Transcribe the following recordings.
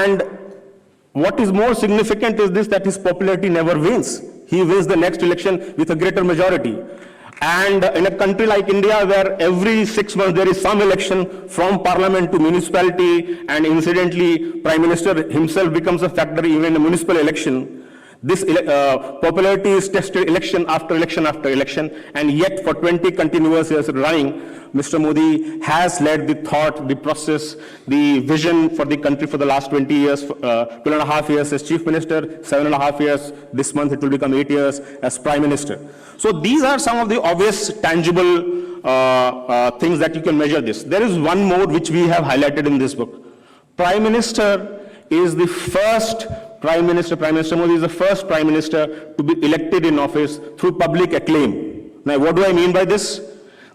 And what is more significant is this, that his popularity never wanes. He wins the next election with a greater majority. And in a country like India, where every 6 months there is some election from parliament to municipality, and incidentally, Prime Minister himself becomes a factor even in a municipal election, this popularity is tested election after election after election, and yet for 20 continuous years running, Mr. Modi has led the thought, the process, the vision for the country for the last 20 years, 12.5 years as Chief Minister, 7.5 years, this month it will become 8 years as Prime Minister. So these are some of the obvious, tangible things that you can measure this. There is one more which we have highlighted in this book. Prime Minister is the first Prime Minister Modi is the first Prime Minister to be elected in office through public acclaim. Now, what do I mean by this?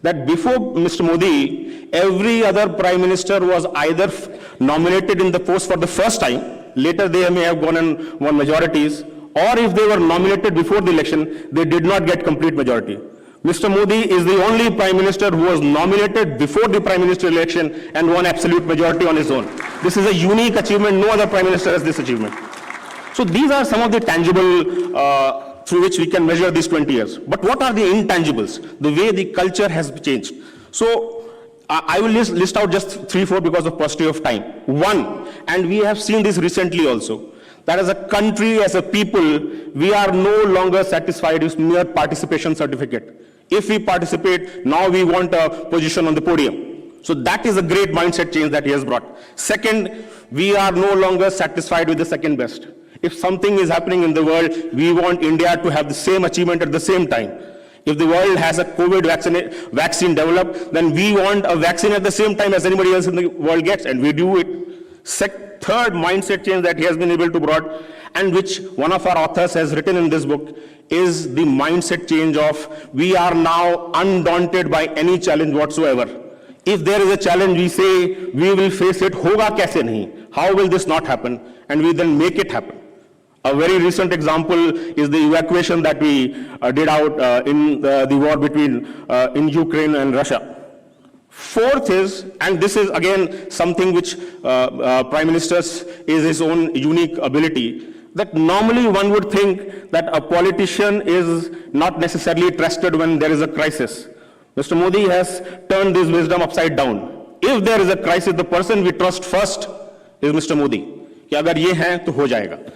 That before Mr. Modi, every other Prime Minister was either nominated in the post for the first time, later they may have gone and won majorities, or if they were nominated before the election, they did not get complete majority. Mr. Modi is the only Prime Minister who was nominated before the Prime Minister election and won absolute majority on his own. This is a unique achievement. No other Prime Minister has this achievement. So these are some of the tangible through which we can measure these 20 years. But what are the intangibles? The way the culture has changed. So I will list out just 3-4 because of paucity of time. One, and we have seen this recently also, that as a country, as a people, we are no longer satisfied with mere participation certificate. If we participate, now we want a position on the podium. So that is a great mindset change that he has brought. Second, we are no longer satisfied with the second best. If something is happening in the world, we want India to have the same achievement at the same time. If the world has a COVID vaccine developed, then we want a vaccine at the same time as anybody else in the world gets, and we do it. Third mindset change that he has been able to bring, and which one of our authors has written in this book, is the mindset change of we are now undaunted by any challenge whatsoever. If there is a challenge, we say we will face it. Hoga kaise nahi? How will this not happen? And we then make it happen. A very recent example is the evacuation that we did out in the war between in Ukraine and Russia. Fourth is, and this is again something which Prime Minister's is his own unique ability, that normally one would think that a politician is not necessarily trusted when there is a crisis. Mr. Modi has turned this wisdom upside down. If there is a crisis, the person we trust first is Mr. Modi. कि अगर ये है तो हो जाएगा.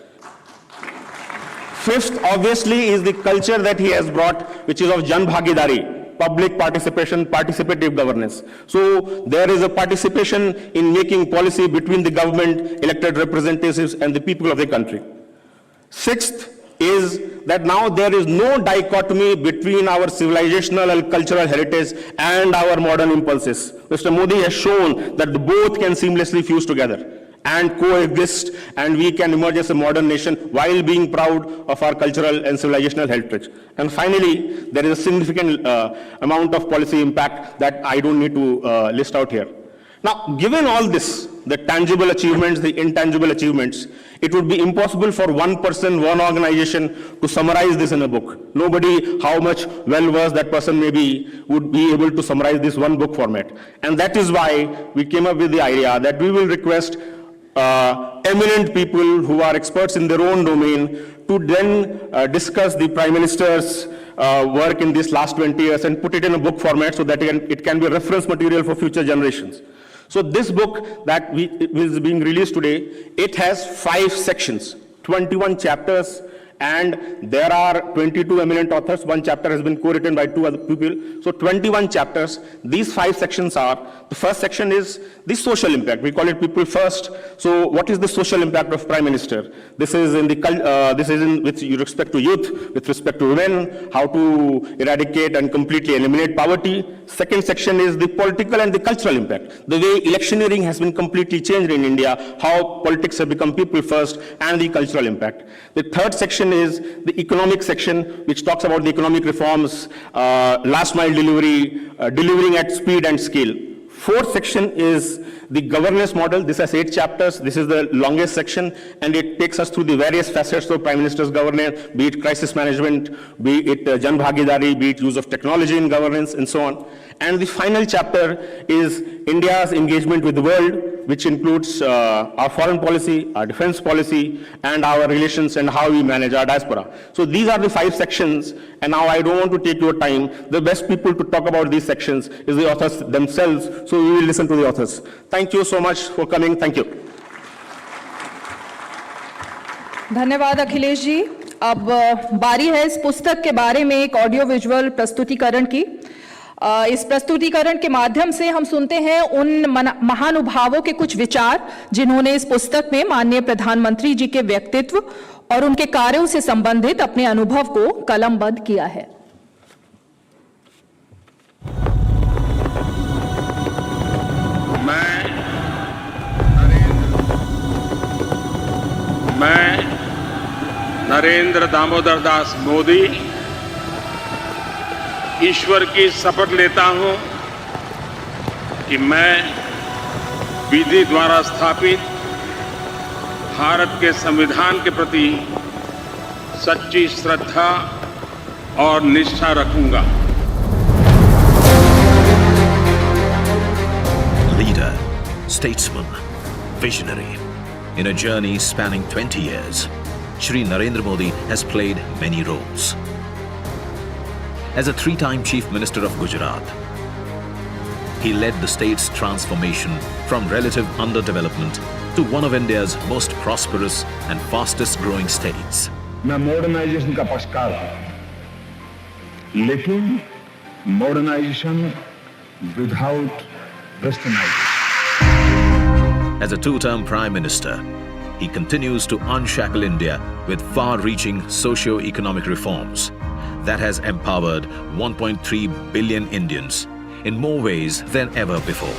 Fifth, obviously, is the culture that he has brought, which is of Jan Bhagidari, public participation, participative governance. So there is a participation in making policy between the government, elected representatives, and the people of the country. Sixth is that now there is no dichotomy between our civilizational and cultural heritage and our modern impulses. Mr. Modi has shown that both can seamlessly fuse together and coexist, and we can emerge as a modern nation while being proud of our cultural and civilizational heritage. And finally, there is a significant amount of policy impact that I don't need to list out here. Now, given all this, the tangible achievements, the intangible achievements, it would be impossible for one person, one organization to summarize this in a book. Nobody, how much well-versed that person may be, would be able to summarize this one book format. And that is why we came up with the idea that we will request eminent people who are experts in their own domain to then discuss the Prime Minister's work in these last 20 years and put it in a book format so that it can be reference material for future generations. So this book that is being released today, it has 5 sections, 21 chapters, and there are 22 eminent authors. One chapter has been co-written by 2 other people. So 21 chapters. These 5 sections are, the first section is the social impact. We call it people first. So what is the social impact of Prime Minister? This is in with respect to youth, with respect to women, how to eradicate and completely eliminate poverty. Second section is the political and the cultural impact. The way electioneering has been completely changed in India, how politics have become people first, and the cultural impact. The third section is the economic section, which talks about the economic reforms, last mile delivery, delivering at speed and scale. Fourth section is The governance model, this has 8 chapters. This is the longest section, and it takes us through the various facets of Prime Minister's governance, be it crisis management, be it Jan Bhagidari, be it use of technology in governance, and so on. And the final chapter is India's engagement with the world, which includes our foreign policy, our defense policy, and our relations and how we manage our diaspora. So these are the 5 sections, and now I don't want to take your time. The best people to talk about these sections is the authors themselves, so we will listen to the authors. Thank you so much for coming. Thank you. धन्यवाद अखिलेश जी। अब बारी है इस पुस्तक के बारे में एक ऑडियो विजुअल प्रस्तुतिकरण की। इस प्रस्तुतिकरण के माध्यम से हम सुनते हैं उन महानुभावों के कुछ विचार जिन्होंने इस पुस्तक में माननीय प्रधानमंत्री जी के व्यक्तित्व और उनके कार्यों से संबंधित अपने अनुभव को कलमबद्ध किया है। मैं नरेंद्र दामोदर दास मोदी ईश्वर की शपथ लेता हूं कि मैं विधि द्वारा स्थापित भारत के संविधान के प्रति सच्ची श्रद्धा और निष्ठा रखूंगा। Leader, statesman, visionary. In a journey spanning 20 years, Shri Narendra Modi has played many roles. As a 3-time Chief Minister of Gujarat, he led the state's transformation from relative underdevelopment to one of India's most prosperous and fastest growing states. मैं modernization का पक्षकार हूं, लेकिन modernization without westernization. As a 2-term Prime Minister, he continues to unshackle India with far-reaching socio-economic reforms that has empowered 1.3 billion Indians in more ways than ever before.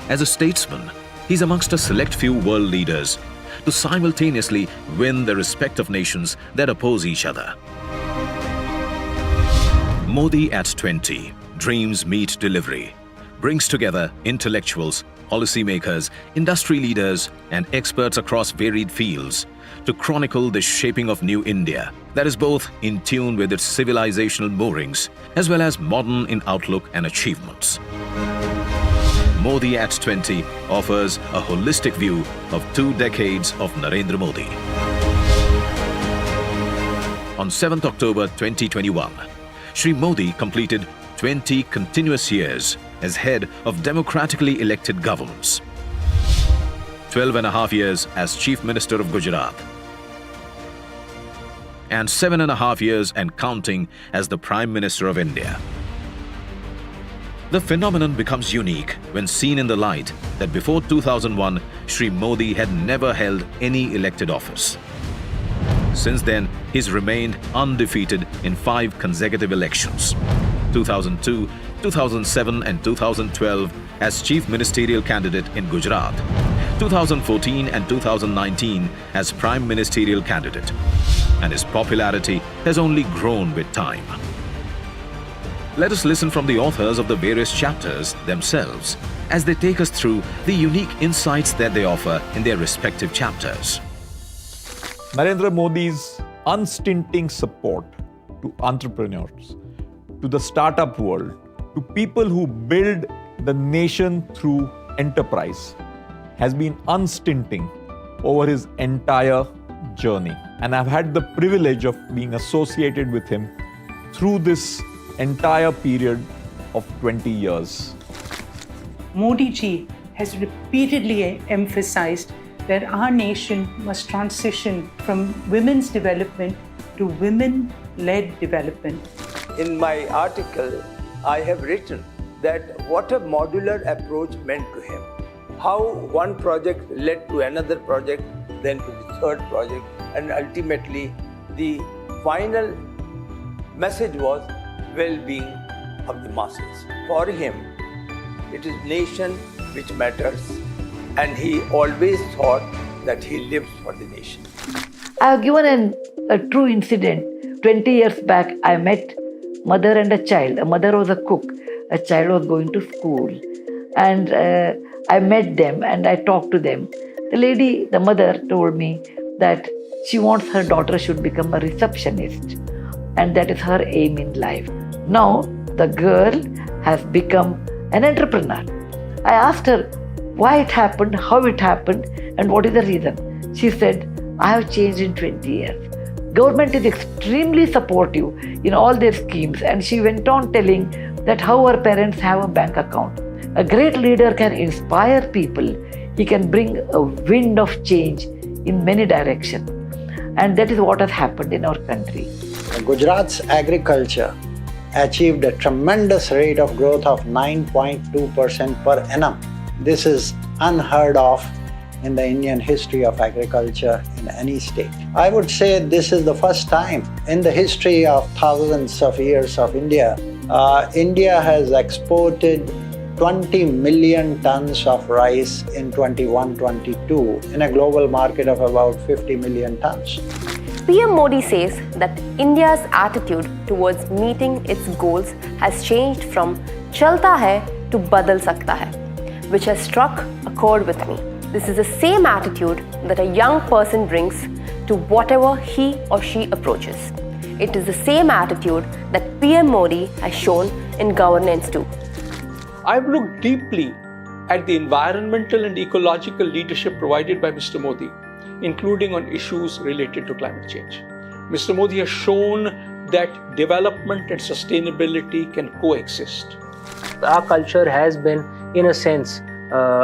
As a statesman, he's amongst a select few world leaders to simultaneously win the respect of nations that oppose each other. Modi at 20, dreams meet delivery, brings together intellectuals, policymakers, industry leaders, and experts across varied fields to chronicle the shaping of new India that is both in tune with its civilizational moorings as well as modern in outlook and achievements. Modi at 20 offers a holistic view of 2 decades of Narendra Modi. On 7th October 2021, Shri Modi completed 20 continuous years as head of democratically elected governments, 12.5 years as Chief Minister of Gujarat, and 7.5 years and counting as the Prime Minister of India. The phenomenon becomes unique when seen in the light that before 2001, Shri Modi had never held any elected office. Since then, he's remained undefeated in 5 consecutive elections: 2002, 2007 and 2012 as Chief Ministerial Candidate in Gujarat, 2014 and 2019 as Prime Ministerial Candidate, and his popularity has only grown with time. Let us listen from the authors of the various chapters themselves as they take us through the unique insights that they offer in their respective chapters. Narendra Modi's unstinting support to entrepreneurs, to the startup world, to people who build the nation through enterprise has been unstinting over his entire journey. And I've had the privilege of being associated with him through this entire period of 20 years. Modi ji has repeatedly emphasized that our nation must transition from women's development to women-led development. In my article, I have written that what a modular approach meant to him, how one project led to another project, then to the third project, and ultimately the final message was well-being of the masses. For him, it is nation which matters, and he always thought that he lives for the nation. I have given a true incident. 20 years back, I met mother and a child. A mother was a cook. A child was going to school. And I met them and I talked to them. The lady, the mother, told me that she wants her daughter should become a receptionist, and that is her aim in life. Now, the girl has become an entrepreneur. I asked her why it happened, how it happened, and what is the reason. She said, I have changed in 20 years. Government is extremely supportive in all their schemes. And she went on telling that how her parents have a bank account. A great leader can inspire people. He can bring a wind of change in many directions. And that is what has happened in our country. Gujarat's agriculture achieved a tremendous rate of growth of 9.2% per annum. This is unheard of in the Indian history of agriculture in any state. I would say this is the first time in the history of thousands of years of India, India has exported 20 million tons of rice in 21-22 in a global market of about 50 million tons. PM Modi says that India's attitude towards meeting its goals has changed from chalta hai to badal sakta hai, which has struck a chord with me. This is the same attitude that a young person brings to whatever he or she approaches. It is the same attitude that PM Modi has shown in governance too. I've looked deeply at the environmental and ecological leadership provided by Mr. Modi, including on issues related to climate change. Mr. Modi has shown that development and sustainability can coexist. Our culture has been, in a sense,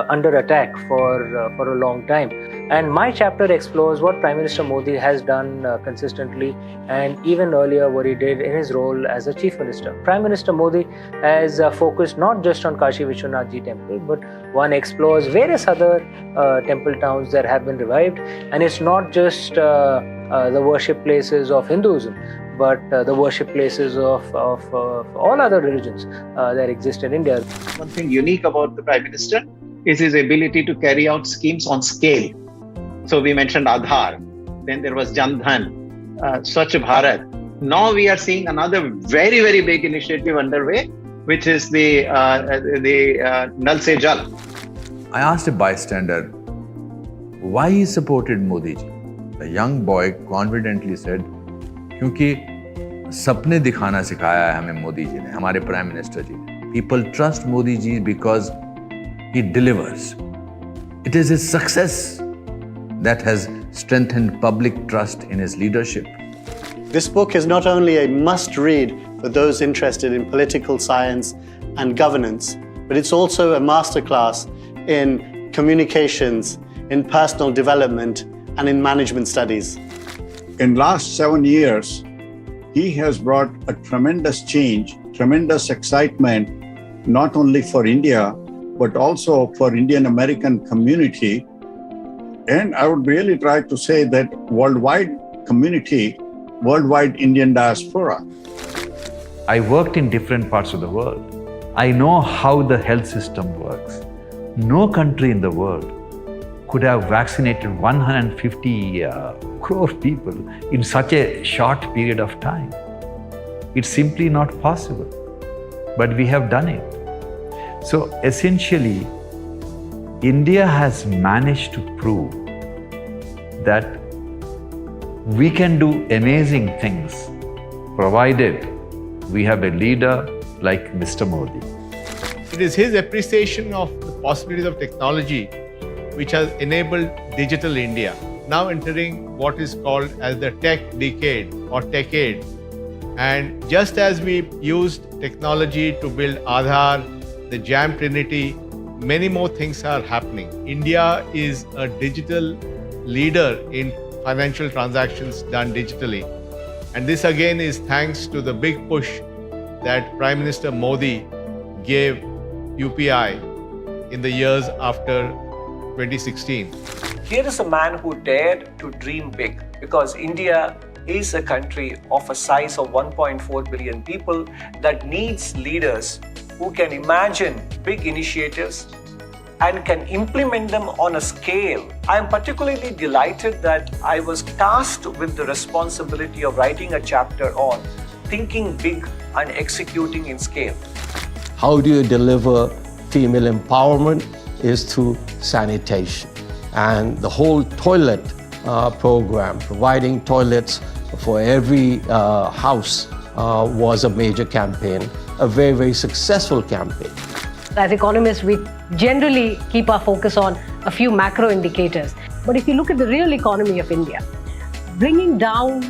under attack for a long time. And my chapter explores what Prime Minister Modi has done consistently, and even earlier what he did in his role as a Chief Minister. Prime Minister Modi has focused not just on Kashi Vishwanath Ji temple, but one explores various other temple towns that have been revived. And it's not just the worship places of Hinduism, but the worship places of all other religions that exist in India. One thing unique about the Prime Minister is his ability to carry out schemes on scale. So we mentioned Aadhaar, then there was Jan Dhan, Swachh Bharat. Now we are seeing another very, very big initiative underway, which is the Nal Se Jal. I asked a bystander why he supported Modi ji. The young boy confidently said, क्योंकि सपने दिखाना सिखाया है हमें मोदी जी ने, हमारे prime minister जी ने. People trust Modi ji because he delivers. It is his success that has strengthened public trust in his leadership. This book is not only a must-read for those interested in political science and governance, but it's also a masterclass in communications, in personal development, and in management studies. In last 7 years, he has brought a tremendous change, tremendous excitement, not only for India, but also for Indian American community. And I would really try to say that worldwide community, worldwide Indian diaspora. I worked in different parts of the world. I know how the health system works. No country in the world could have vaccinated 150 crore people in such a short period of time. It's simply not possible, but we have done it. So essentially, India has managed to prove that we can do amazing things, provided we have a leader like Mr. Modi. It is his appreciation of the possibilities of technology which has enabled Digital India, now entering what is called as the tech decade or techade. And just as we used technology to build Aadhaar, the Jam Trinity, many more things are happening. India is a digital leader in financial transactions done digitally. And this again is thanks to the big push that Prime Minister Modi gave UPI in the years after 2016. Here is a man who dared to dream big, because India is a country of a size of 1.4 billion people that needs leaders who can imagine big initiatives and can implement them on a scale. I am particularly delighted that I was tasked with the responsibility of writing a chapter on thinking big and executing in scale. How do you deliver female empowerment is through sanitation. And the whole toilet program, providing toilets for every house, was a major campaign, a very, very successful campaign. As economists, we generally keep our focus on a few macro indicators. But if you look at the real economy of India, bringing down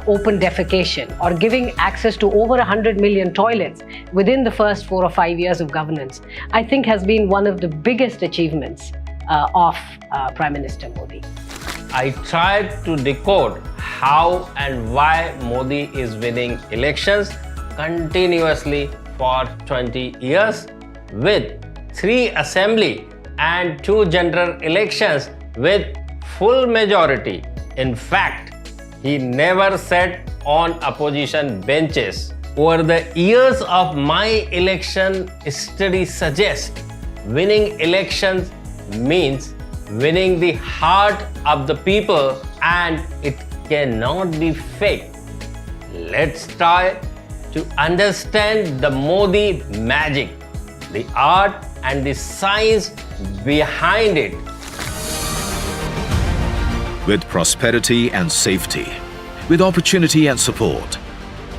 open defecation or giving access to over 100 million toilets within the first 4 or 5 years of governance, I think has been one of the biggest achievements of Prime Minister Modi. I tried to decode how and why Modi is winning elections continuously for 20 years with 3 assembly and 2 general elections with full majority. In fact, he never sat on opposition benches. Over the years of my election study suggests winning elections means winning the heart of the people, and it cannot be faked. Let's try to understand the Modi magic, the art and the science behind it. With prosperity and safety, with opportunity and support,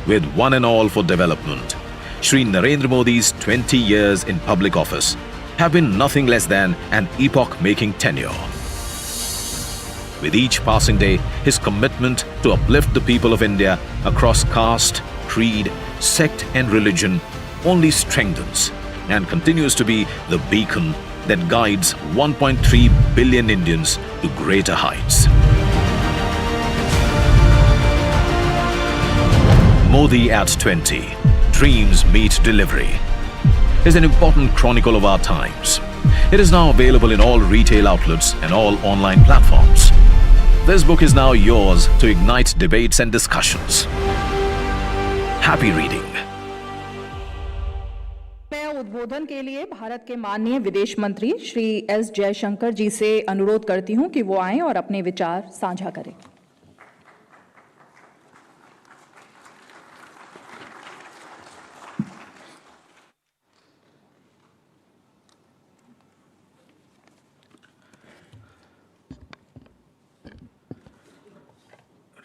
with one and all for development, Shri Narendra Modi's 20 years in public office have been nothing less than an epoch-making tenure. With each passing day, his commitment to uplift the people of India across caste, creed, sect and religion only strengthens and continues to be the beacon that guides 1.3 billion Indians to greater heights. Modi at 20, Dreams Meet Delivery, is an important chronicle of our times. It is now available in all retail outlets and all online platforms. This book is now yours to ignite debates and discussions. Happy reading. उद्बोधन के लिए भारत के माननीय विदेश मंत्री Shri S Jaishankar जी से अनुरोध करती हूं कि वो आएं और अपने विचार साझा करें।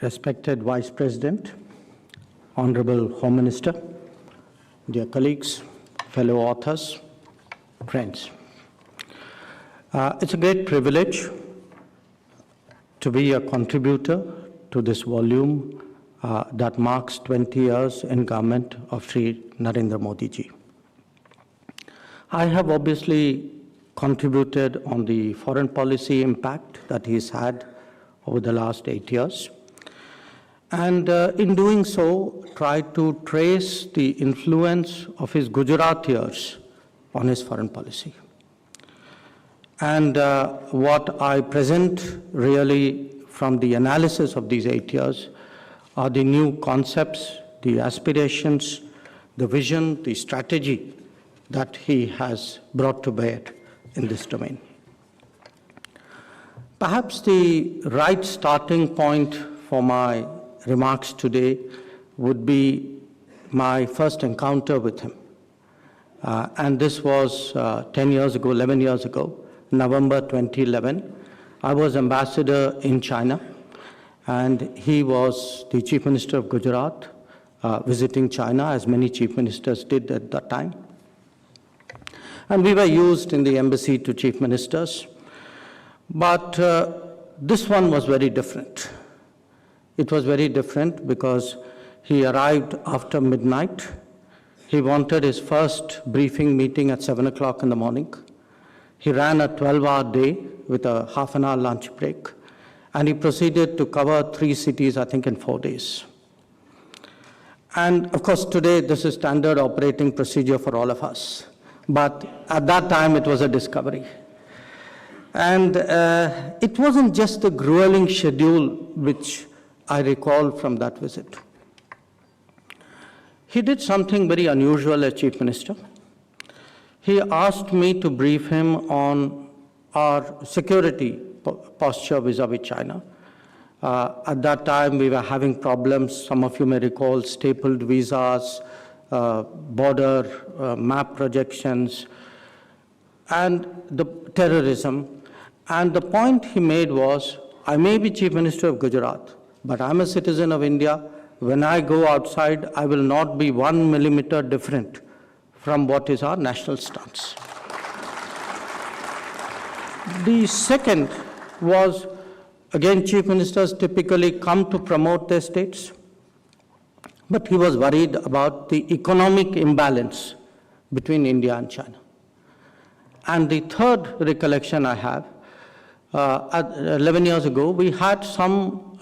Respected Vice President, Honorable Home Minister, dear colleagues, fellow authors, friends. It's a great privilege to be a contributor to this volume that marks 20 years in government of Sri Narendra Modi ji. I have obviously contributed on the foreign policy impact that he's had over the last 8 years. And in doing so, tried to trace the influence of his Gujarat years on his foreign policy. And what I present really from the analysis of these 8 years are the new concepts, the aspirations, the vision, the strategy that he has brought to bear in this domain. Perhaps the right starting point for my remarks today would be my first encounter with him. And this was 10 years ago, 11 years ago, November 2011. I was ambassador in China, and he was the Chief Minister of Gujarat, visiting China, as many Chief Ministers did at that time. And we were used in the embassy to Chief Ministers. But this one was very different. It was very different because he arrived after midnight. He wanted his first briefing meeting at 7 o'clock in the morning. He ran a 12-hour day with a half-an-hour lunch break. And he proceeded to cover 3 cities, I think, in 4 days. And of course, today, this is standard operating procedure for all of us. But at that time, it was a discovery. And it wasn't just a grueling schedule which I recall from that visit. He did something very unusual as Chief Minister. He asked me to brief him on our security posture vis-a-vis China. At that time, we were having problems, some of you may recall, stapled visas, border map projections. and the terrorism. And the point he made was, I may be Chief Minister of Gujarat, but I'm a citizen of India. When I go outside, I will not be 1 millimeter different from what is our national stance. The second was, again, Chief Ministers typically come to promote their states, but he was worried about the economic imbalance between India and China. And the third recollection I have, 11 years ago, we had some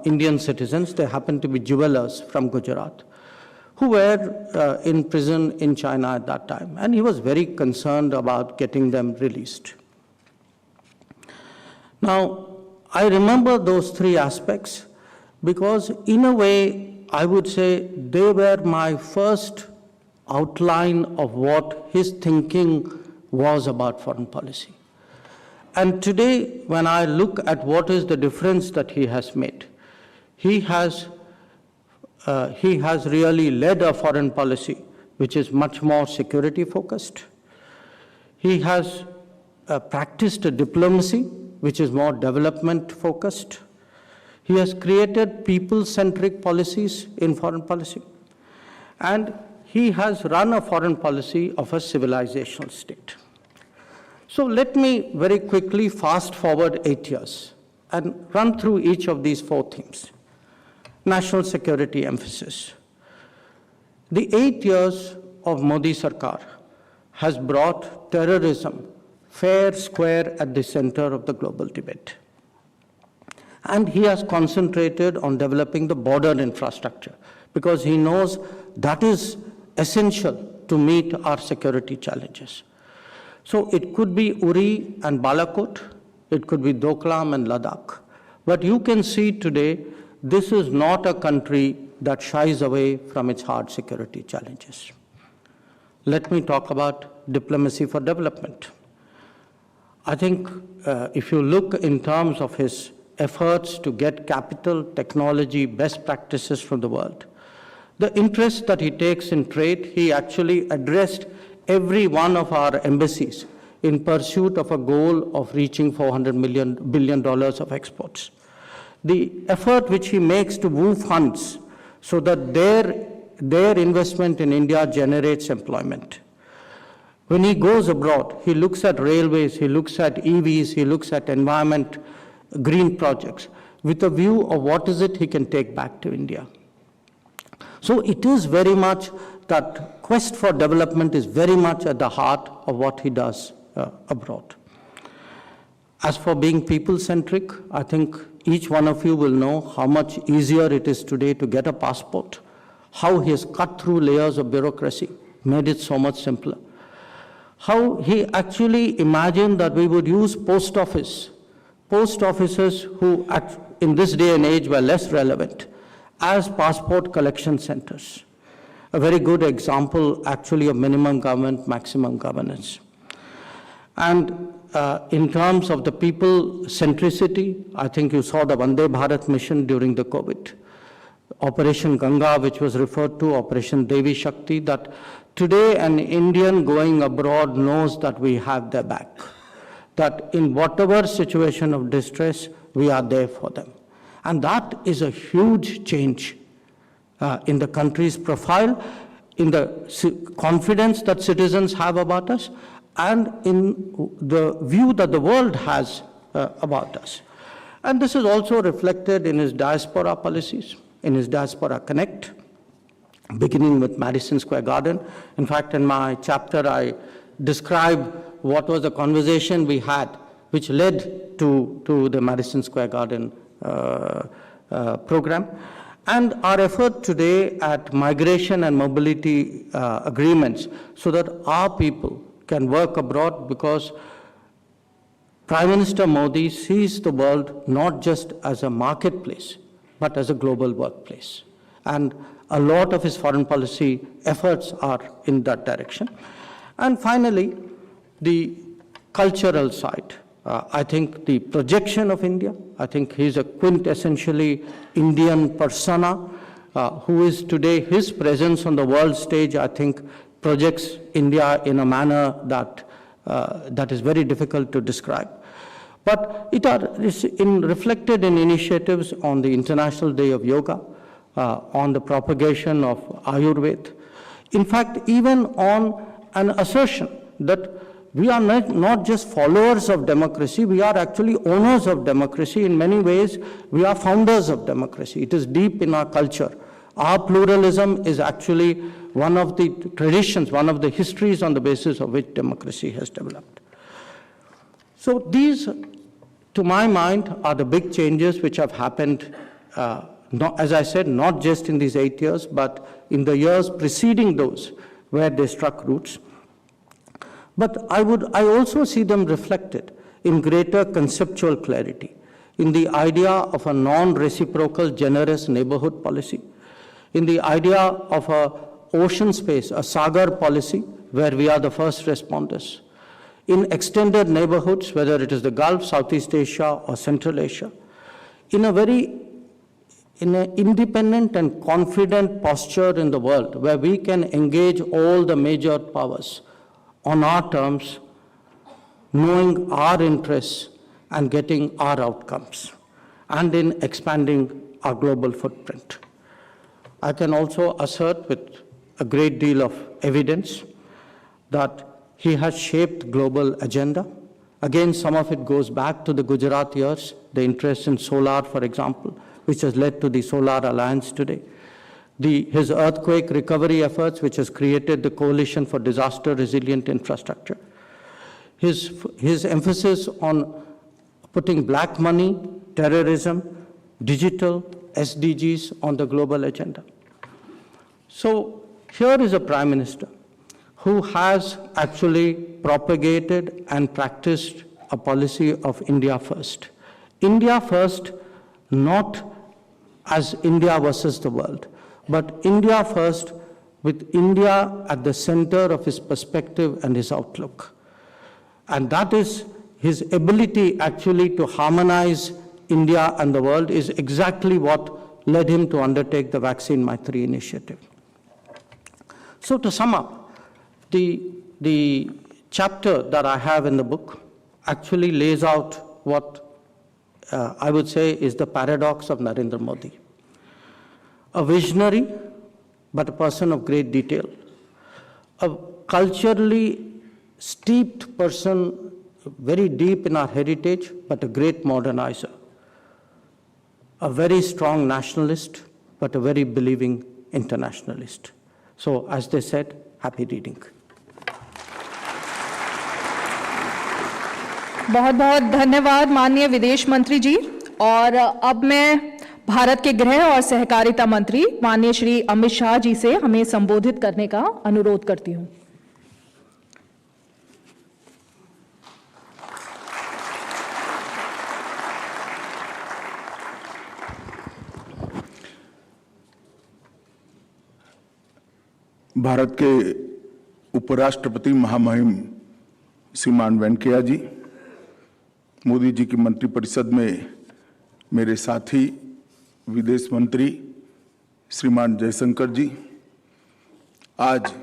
Indian citizens, they happened to be jewelers from Gujarat, who were in prison in China at that time. And he was very concerned about getting them released. Now, I remember those three aspects because in a way, I would say they were my first outline of what his thinking was about foreign policy. And today, when I look at what is the difference that he has made, he has really led a foreign policy which is much more security focused. He has practiced a diplomacy which is more development focused. He has created people-centric policies in foreign policy. And he has run a foreign policy of a civilizational state. So let me very quickly fast forward 8 years and run through each of these four themes. National security emphasis. The 8 years of Modi Sarkar has brought terrorism fair square at the center of the global debate. And he has concentrated on developing the border infrastructure because he knows that is essential to meet our security challenges. So it could be Uri and Balakot, it could be Doklam and Ladakh. But you can see today, this is not a country that shies away from its hard security challenges. Let me talk about diplomacy for development. I think if you look in terms of his efforts to get capital, technology, best practices from the world, the interest that he takes in trade, he actually addressed every one of our embassies in pursuit of a goal of reaching $400 billion of exports. The effort which he makes to move funds so that their investment in India generates employment. When he goes abroad, he looks at railways, he looks at EVs, he looks at environment, green projects, with a view of what is it he can take back to India. So it is very much that quest for development is very much at the heart of what he does abroad. As for being people-centric, I think each one of you will know how much easier it is today to get a passport, how he has cut through layers of bureaucracy, made it so much simpler. How he actually imagined that we would use post offices who in this day and age were less relevant, as passport collection centers. A very good example actually of minimum government, maximum governance. And in terms of the people centricity, I think you saw the Vande Bharat mission during the COVID. Operation Ganga, which was referred to, Operation Devi Shakti, that today an Indian going abroad knows that we have their back. That in whatever situation of distress, we are there for them. And that is a huge change in the country's profile, in the confidence that citizens have about us, and in the view that the world has about us. And this is also reflected in his diaspora policies, in his Diaspora Connect, beginning with Madison Square Garden. In fact, in my chapter, I describe what was the conversation we had, which led to the Madison Square Garden program. And our effort today at migration and mobility agreements so that our people can work abroad, because Prime Minister Modi sees the world not just as a marketplace, but as a global workplace. And a lot of his foreign policy efforts are in that direction. And finally, the cultural side. I think the projection of India, I think he's a quintessentially Indian persona who is today, his presence on the world stage, I think, projects India in a manner that is very difficult to describe. But it is reflected in initiatives on the International Day of Yoga, on the propagation of Ayurveda. In fact, even on an assertion that we are not just followers of democracy, we are actually owners of democracy. In many ways, we are founders of democracy. It is deep in our culture. Our pluralism is actually one of the traditions, one of the histories on the basis of which democracy has developed. So these, to my mind, are the big changes which have happened, as I said, not just in these 8 years, but in the years preceding those where they struck roots. But I also see them reflected in greater conceptual clarity, in the idea of a non-reciprocal generous neighborhood policy, in the idea of an ocean space, a Sagar policy, where we are the first responders, in extended neighborhoods, whether it is the Gulf, Southeast Asia, or Central Asia, in an independent and confident posture in the world, where we can engage all the major powers on our terms, knowing our interests and getting our outcomes, and in expanding our global footprint. I can also assert with a great deal of evidence that he has shaped global agenda. Again, some of it goes back to the Gujarat years, the interest in solar, for example, which has led to the Solar Alliance today. His earthquake recovery efforts, which has created the Coalition for Disaster Resilient Infrastructure. His emphasis on putting black money, terrorism, digital, SDGs on the global agenda. So here is a Prime Minister who has actually propagated and practiced a policy of India first. India first, not as India versus the world, but India first, with India at the center of his perspective and his outlook. And that is his ability actually to harmonize India and the world is exactly what led him to undertake the Vaccine Maitri initiative. So to sum up, the chapter that I have in the book actually lays out what I would say is the paradox of Narendra Modi. A visionary, but a person of great detail. A culturally steeped person, very deep in our heritage, but a great modernizer. A very strong nationalist, but a very believing internationalist. So, as they said, happy reading. बहुत बहुत धन्यवाद माननीय विदेश मंत्री जी। और अब मैं भारत के गृह और सहकारिता मंत्री माननीय श्री अमित शाह जी से हमें संबोधित करने का अनुरोध करती हूं। भारत के उपराष्ट्रपति महामहिम श्रीमान वेंकैया जी, मोदी जी की मंत्रिपरिषद में मेरे साथी विदेश मंत्री श्रीमान जयशंकर जी, आज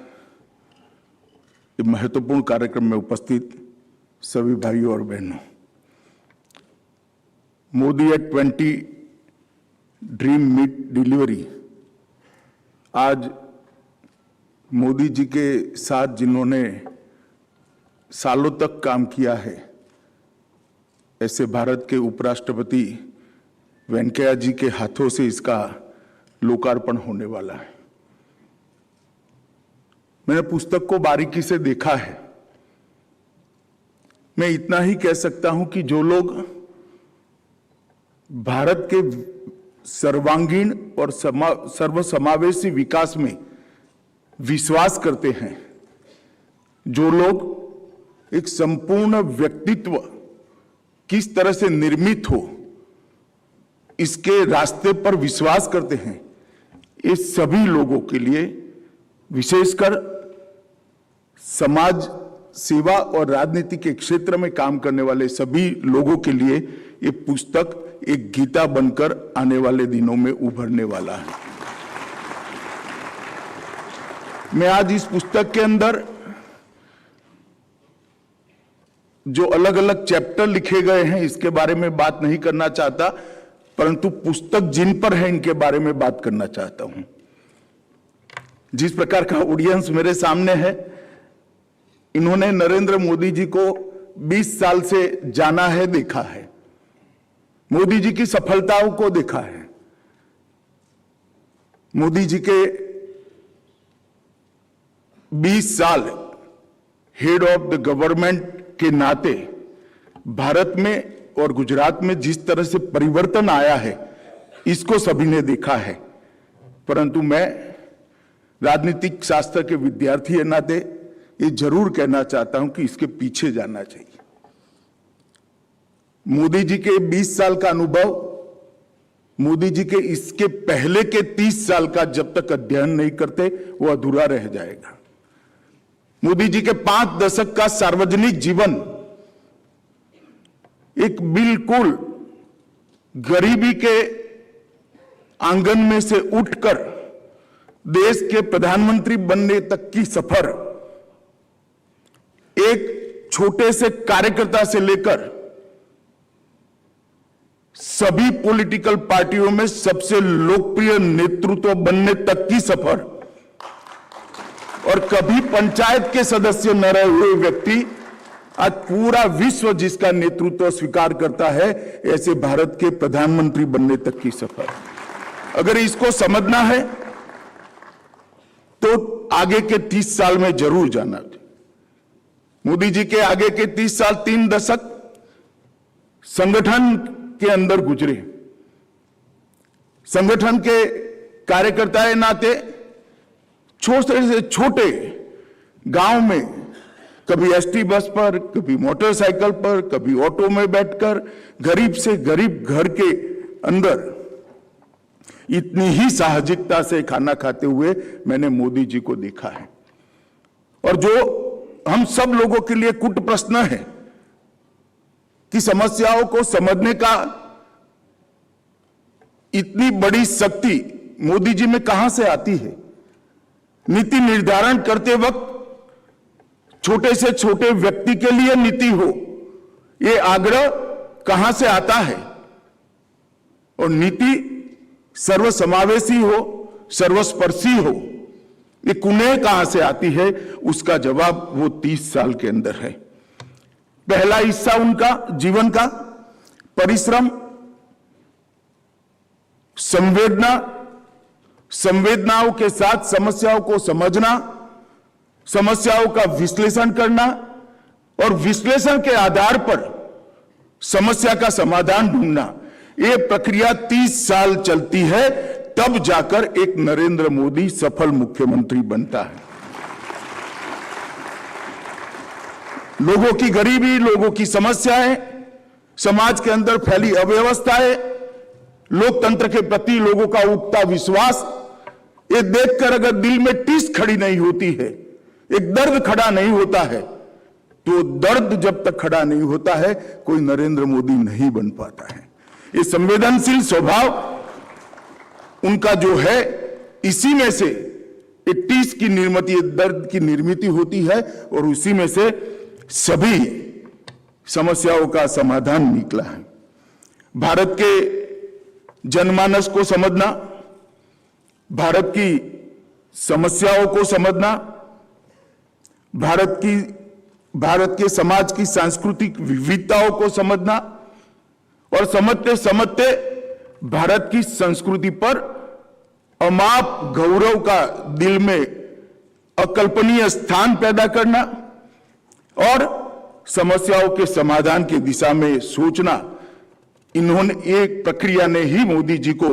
महत्वपूर्ण कार्यक्रम में उपस्थित सभी भाइयों और बहनों, Modi at 20 dream meet delivery. आज मोदी जी के साथ जिन्होंने सालों तक काम किया है, ऐसे भारत के उपराष्ट्रपति वेंकैया जी के हाथों से इसका लोकार्पण होने वाला है। मैंने पुस्तक को बारीकी से देखा है। मैं इतना ही कह सकता हूं कि जो लोग भारत के सर्वांगीण और सर्वसमावेशी विकास में विश्वास करते हैं, जो लोग एक संपूर्ण व्यक्तित्व किस तरह से निर्मित हो इसके रास्ते पर विश्वास करते हैं, ये सभी लोगों के लिए, विशेषकर समाज सेवा और राजनीति के क्षेत्र में काम करने वाले सभी लोगों के लिए ये पुस्तक एक गीता बनकर आने वाले दिनों में उभरने वाला है। मैं आज इस पुस्तक के अंदर जो अलग अलग चैप्टर लिखे गए हैं इसके बारे में बात नहीं करना चाहता, परंतु पुस्तक जिन पर है इनके बारे में बात करना चाहता हूं। जिस प्रकार का ऑडियंस मेरे सामने है, इन्होंने नरेंद्र मोदी जी को 20 साल से जाना है, देखा है, मोदी जी की सफलताओं को देखा है, मोदी जी के 20 साल हेड ऑफ द गवर्नमेंट के नाते भारत में और गुजरात में जिस तरह से परिवर्तन आया है इसको सभी ने देखा है। परंतु मैं राजनीतिक शास्त्र के विद्यार्थी के नाते ये जरूर कहना चाहता हूं कि इसके पीछे जाना चाहिए। मोदी जी के 20 साल का अनुभव, मोदी जी के इसके पहले के 30 साल का जब तक अध्ययन नहीं करते वो अधूरा रह जाएगा। मोदी जी के 5 दशक का सार्वजनिक जीवन एक बिल्कुल गरीबी के आंगन में से उठकर देश के प्रधानमंत्री बनने तक की सफर, एक छोटे से कार्यकर्ता से लेकर सभी पॉलिटिकल पार्टियों में सबसे लोकप्रिय नेतृत्व बनने तक की सफर, और कभी पंचायत के सदस्य न रहे हुए व्यक्ति आज पूरा विश्व जिसका नेतृत्व स्वीकार करता है, ऐसे भारत के प्रधानमंत्री बनने तक की सफर। अगर इसको समझना है तो आगे के 30 साल में जरूर जाना चाहिए। मोदी जी के आगे के 30 साल 3 दशक संगठन के अंदर गुजरे। संगठन के कार्यकर्ता के नाते छोटे से छोटे गांव में कभी एसटी बस पर, कभी मोटरसाइकिल पर, कभी ऑटो में बैठकर गरीब से गरीब घर के अंदर इतनी ही साहसिकता से खाना खाते हुए मैंने मोदी जी को देखा है। और जो हम सब लोगों के लिए कुट प्रश्न है कि समस्याओं को समझने का इतनी बड़ी शक्ति मोदी जी में कहां से आती है। नीति निर्धारण करते वक्त छोटे से छोटे व्यक्ति के लिए नीति हो, ये आग्रह कहां से आता है, और नीति सर्वसमावेशी हो, सर्वस्पर्शी हो, ये कुनेह कहां से आती है, उसका जवाब वो 30 साल के अंदर है। पहला हिस्सा उनका जीवन का परिश्रम, संवेदना, संवेदनाओं के साथ समस्याओं को समझना, समस्याओं का विश्लेषण करना, और विश्लेषण के आधार पर समस्या का समाधान ढूंढना। यह प्रक्रिया 30 साल चलती है, तब जाकर एक नरेंद्र मोदी सफल मुख्यमंत्री बनता है। लोगों की गरीबी, लोगों की समस्याएं, समाज के अंदर फैली अव्यवस्थाएं, लोकतंत्र के प्रति लोगों का उठता विश्वास, ये देखकर अगर दिल में टीस खड़ी नहीं होती है, एक दर्द खड़ा नहीं होता है, तो दर्द जब तक खड़ा नहीं होता है कोई नरेंद्र मोदी नहीं बन पाता है। ये संवेदनशील स्वभाव उनका जो है, इसी में से एक टीस की निर्मित, दर्द की निर्मित होती है, और उसी में से सभी समस्याओं का समाधान निकला है। भारत के जनमानस को समझना, भारत की समस्याओं को समझना, भारत के समाज की सांस्कृतिक विविधताओं को समझना, और समझते समझते भारत की संस्कृति पर अमाप गौरव का दिल में अकल्पनीय स्थान पैदा करना, और समस्याओं के समाधान की दिशा में सोचना, इन्होंने एक प्रक्रिया ने ही मोदी जी को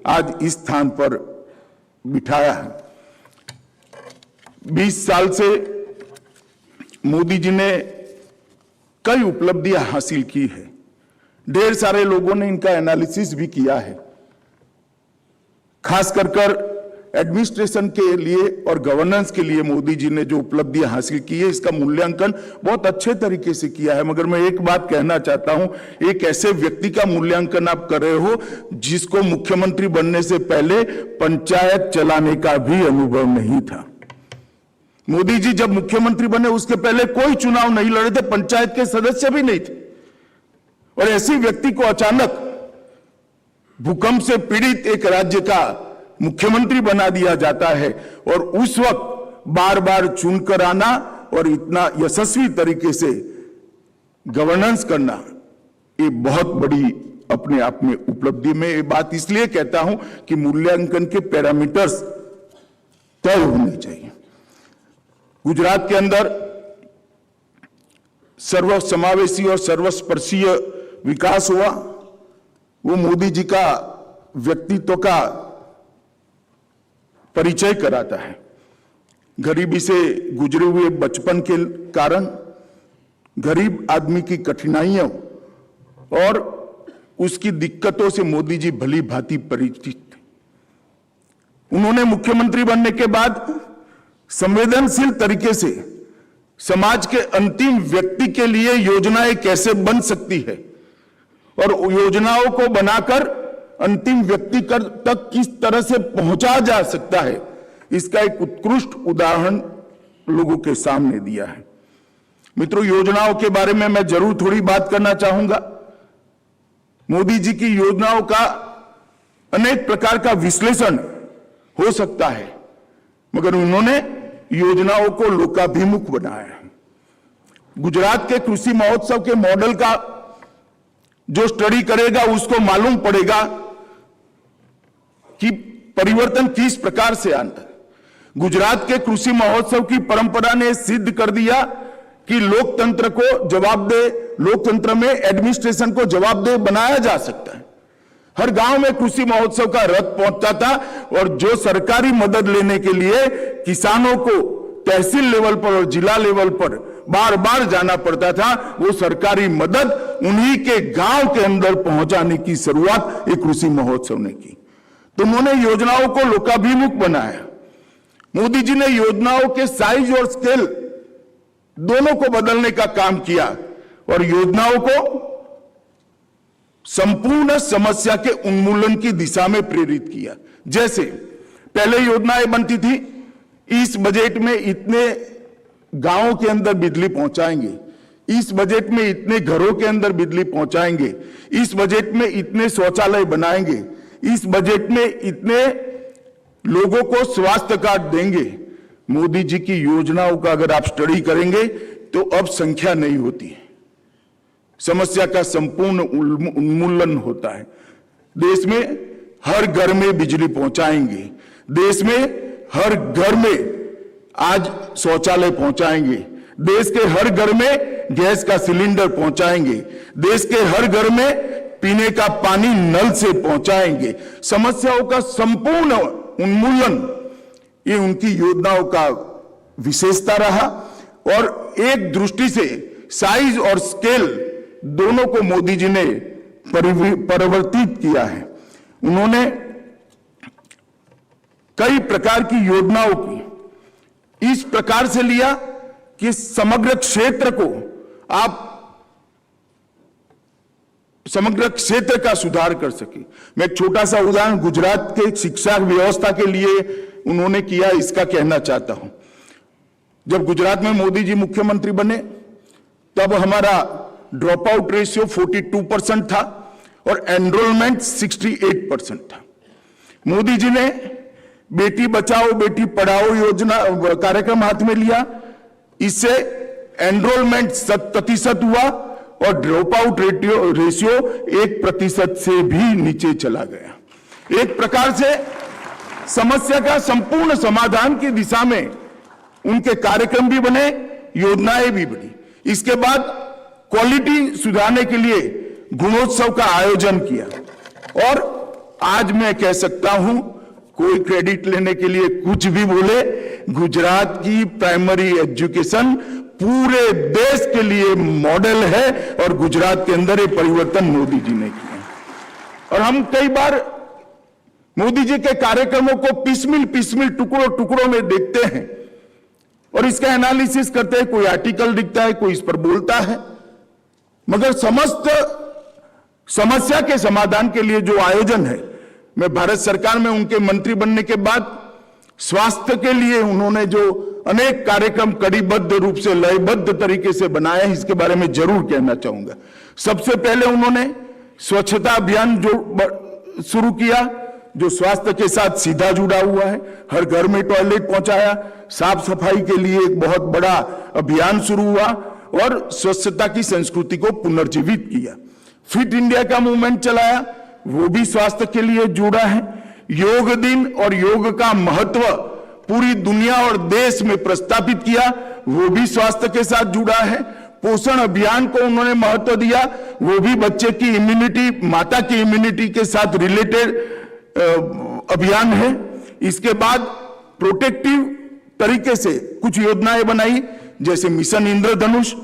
आज इस स्थान पर बिठाया है। 20 साल से मोदी जी ने कई उपलब्धियां हासिल की है। ढेर सारे लोगों ने इनका एनालिसिस भी किया है। खास कर एडमिनिस्ट्रेशन के लिए और गवर्नेंस के लिए मोदी जी ने जो उपलब्धियां हासिल की है, इसका मूल्यांकन बहुत अच्छे तरीके से किया है। मगर मैं एक बात कहना चाहता हूं, एक ऐसे व्यक्ति का मूल्यांकन आप कर रहे हो जिसको मुख्यमंत्री बनने से पहले पंचायत चलाने का भी अनुभव नहीं था। मोदी जी जब मुख्यमंत्री बने उसके पहले कोई चुनाव नहीं लड़े थे, पंचायत के सदस्य भी नहीं थे, और ऐसे व्यक्ति को अचानक भूकंप से पीड़ित एक राज्य का मुख्यमंत्री बना दिया जाता है, और उस वक्त बार बार चुनकर आना और इतना यशस्वी तरीके से गवर्नेंस करना, ये बहुत बड़ी अपने आप में उपलब्धि। में ये बात इसलिए कहता हूं कि मूल्यांकन के पैरामीटर्स तय होने चाहिए। गुजरात के अंदर सर्वसमावेशी और सर्वस्पर्शीय विकास हुआ, वो मोदी जी का व्यक्तित्व का परिचय कराता है। गरीबी से गुजरे हुए बचपन के कारण, गरीब आदमी की कठिनाइयों और उसकी दिक्कतों से मोदी जी भली भांति परिचित थे। उन्होंने मुख्यमंत्री बनने के बाद संवेदनशील तरीके से समाज के अंतिम व्यक्ति के लिए योजनाएं कैसे बन सकती है और योजनाओं को बनाकर अंतिम व्यक्ति तक किस तरह से पहुंचा जा सकता है, इसका एक उत्कृष्ट उदाहरण लोगों के सामने दिया है। मित्रों, योजनाओं के बारे में मैं जरूर थोड़ी बात करना चाहूंगा। मोदी जी की योजनाओं का अनेक प्रकार का विश्लेषण हो सकता है, मगर उन्होंने योजनाओं को लोकाभिमुख बनाया है। गुजरात के कृषि महोत्सव के मॉडल का जो स्टडी करेगा उसको मालूम पड़ेगा कि परिवर्तन किस प्रकार से आता है। गुजरात के कृषि महोत्सव की परंपरा ने सिद्ध कर दिया कि लोकतंत्र को जवाबदेह, लोकतंत्र में एडमिनिस्ट्रेशन को जवाबदेह बनाया जा सकता है। हर गांव में कृषि महोत्सव का रथ पहुंचता था और जो सरकारी मदद लेने के लिए किसानों को तहसील लेवल पर और जिला लेवल पर बार बार जाना पड़ता था, वो सरकारी मदद उन्हीं के गांव के अंदर पहुंचाने की शुरुआत एक कृषि महोत्सव ने की। तो उन्होंने योजनाओं को लोकाभिमुख बनाया। मोदी जी ने योजनाओं के साइज और स्केल दोनों को बदलने का काम किया और योजनाओं को संपूर्ण समस्या के उन्मूलन की दिशा में प्रेरित किया। जैसे पहले योजनाएं बनती थी, इस बजट में इतने गांवों के अंदर बिजली पहुंचाएंगे, इस बजट में इतने घरों के अंदर बिजली पहुंचाएंगे, इस बजट में इतने शौचालय बनाएंगे, इस बजट में इतने लोगों को स्वास्थ्य कार्ड देंगे। मोदी जी की योजनाओं का अगर आप स्टडी करेंगे तो अब संख्या नहीं होती है, समस्या का संपूर्ण उन्मूलन होता है। देश में हर घर में बिजली पहुंचाएंगे, देश में हर घर में आज शौचालय पहुंचाएंगे, देश के हर घर में गैस का सिलेंडर पहुंचाएंगे, देश के हर घर में पीने का पानी नल से पहुंचाएंगे। समस्याओं का संपूर्ण उन्मूलन ये उनकी योजनाओं का विशेषता रहा और एक दृष्टि से साइज और स्केल दोनों को मोदी जी ने परिवर्तित किया है। उन्होंने कई प्रकार की योजनाओं की इस प्रकार से लिया कि समग्र क्षेत्र को आप समग्र क्षेत्र का सुधार कर सके। मैं एक छोटा सा उदाहरण गुजरात के शिक्षा व्यवस्था के लिए उन्होंने किया, इसका कहना चाहता हूं। जब गुजरात में मोदी जी मुख्यमंत्री बने तब हमारा ड्रॉप आउट रेशियो 42% था और एनरोलमेंट 68% था। मोदी जी ने बेटी बचाओ बेटी पढ़ाओ योजना कार्यक्रम हाथ में लिया, इससे एनरोलमेंट 100% हुआ और ड्रॉप आउट रेशियो 1% से भी नीचे चला गया। एक प्रकार से समस्या का संपूर्ण समाधान की दिशा में उनके कार्यक्रम भी बने, योजनाएं भी बनी। इसके बाद क्वालिटी सुधारने के लिए गुणोत्सव का आयोजन किया और आज मैं कह सकता हूं, कोई क्रेडिट लेने के लिए कुछ भी बोले, गुजरात की प्राइमरी एजुकेशन पूरे देश के लिए मॉडल है और गुजरात के अंदर ये परिवर्तन मोदी जी ने किया। और हम कई बार मोदी जी के कार्यक्रमों को पिसमिल टुकड़ों में देखते हैं और इसका एनालिसिस करते हैं, कोई आर्टिकल दिखता है, कोई इस पर बोलता है, मगर समस्त समस्या के समाधान के लिए जो आयोजन है, मैं भारत सरकार में उनके मंत्री बनने के बाद स्वास्थ्य के लिए उन्होंने जो अनेक कार्यक्रम कड़ीबद्ध रूप से लयबद्ध तरीके से बनाए हैं, इसके बारे में जरूर कहना चाहूंगा। सबसे पहले उन्होंने स्वच्छता अभियान जो शुरू किया, जो स्वास्थ्य के साथ सीधा जुड़ा हुआ है। हर घर में टॉयलेट पहुंचाया, साफ सफाई के लिए एक बहुत बड़ा अभियान शुरू हुआ और स्वच्छता की संस्कृति को पुनर्जीवित किया। फिट इंडिया का मूवमेंट चलाया, वो भी स्वास्थ्य के लिए जुड़ा है। योग दिन और योग का महत्व पूरी दुनिया और देश में प्रस्तावित किया, वो भी स्वास्थ्य के साथ जुड़ा है। पोषण अभियान को उन्होंने महत्व दिया, वो भी बच्चे की इम्यूनिटी, माता की इम्यूनिटी के साथ रिलेटेड अभियान है। इसके बाद प्रोटेक्टिव तरीके से कुछ योजनाएं बनाई, जैसे मिशन इंद्रधनुष,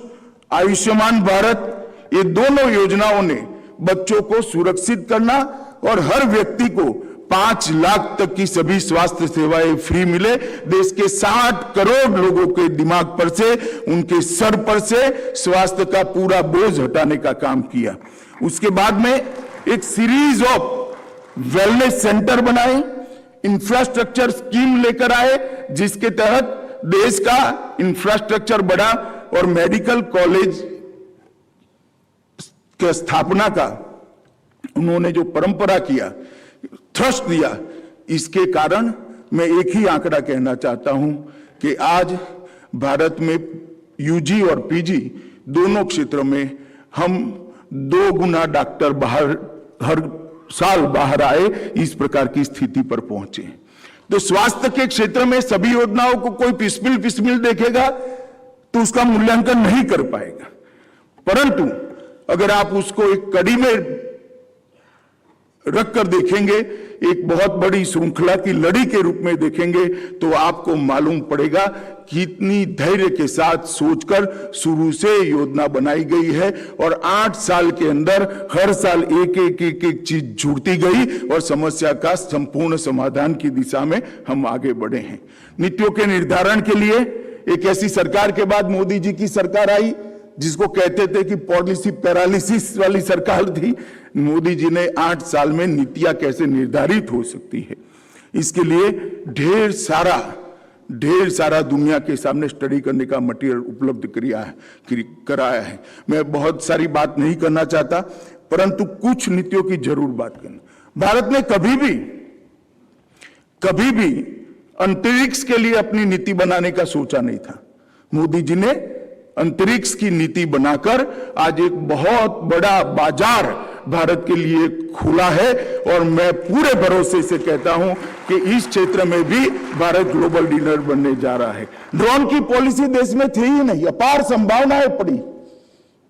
आयुष्मान भारत। ये दोनों योजनाओं ने बच्चों को सुरक्षित करना और हर व्यक्ति को 5 लाख तक की सभी स्वास्थ्य सेवाएं फ्री मिले, देश के 60 करोड़ लोगों के दिमाग पर से, उनके सर पर से स्वास्थ्य का पूरा बोझ हटाने का काम किया। उसके बाद में एक सीरीज ऑफ वेलनेस सेंटर बनाए, इंफ्रास्ट्रक्चर स्कीम लेकर आए, जिसके तहत देश का इंफ्रास्ट्रक्चर बढ़ा और मेडिकल कॉलेज की स्थापना का उन्होंने जो परंपरा किया, थ्रस्ट दिया, इसके कारण मैं एक ही आंकड़ा कहना चाहता हूं कि आज भारत में यूजी और पीजी दोनों क्षेत्रों में हम 2 गुना डॉक्टर बाहर हर साल बाहर आए, इस प्रकार की स्थिति पर पहुंचे। तो स्वास्थ्य के क्षेत्र में सभी योजनाओं को कोई पिसमिल देखेगा तो उसका मूल्यांकन नहीं कर पाएगा, परंतु अगर आप उसको एक कड़ी में रखकर देखेंगे, एक बहुत बड़ी श्रृंखला की लड़ी के रूप में देखेंगे, तो आपको मालूम पड़ेगा कितनी धैर्य के साथ सोचकर शुरू से योजना बनाई गई है और 8 साल के अंदर हर साल एक चीज जुड़ती गई और समस्या का संपूर्ण समाधान की दिशा में हम आगे बढ़े हैं। नीतियों के निर्धारण के लिए एक ऐसी सरकार के बाद मोदी जी की सरकार आई, जिसको कहते थे कि पॉलिसी पैरालिसिस वाली सरकार थी। मोदी जी ने 8 साल में नीतियां कैसे निर्धारित हो सकती है, इसके लिए ढेर सारा दुनिया के सामने स्टडी करने का मटेरियल उपलब्ध कराया है। मैं बहुत सारी बात नहीं करना चाहता, परंतु कुछ नीतियों की जरूर बात करना। भारत ने कभी भी अंतरिक्ष के लिए अपनी नीति बनाने का सोचा नहीं था। मोदी जी ने अंतरिक्ष की नीति बनाकर आज एक बहुत बड़ा बाजार भारत के लिए खुला है और मैं पूरे भरोसे से कहता हूं कि इस क्षेत्र में भी भारत ग्लोबल लीडर बनने जा रहा है। ड्रोन की पॉलिसी देश में थी ही नहीं, अपार संभावनाएं पड़ी,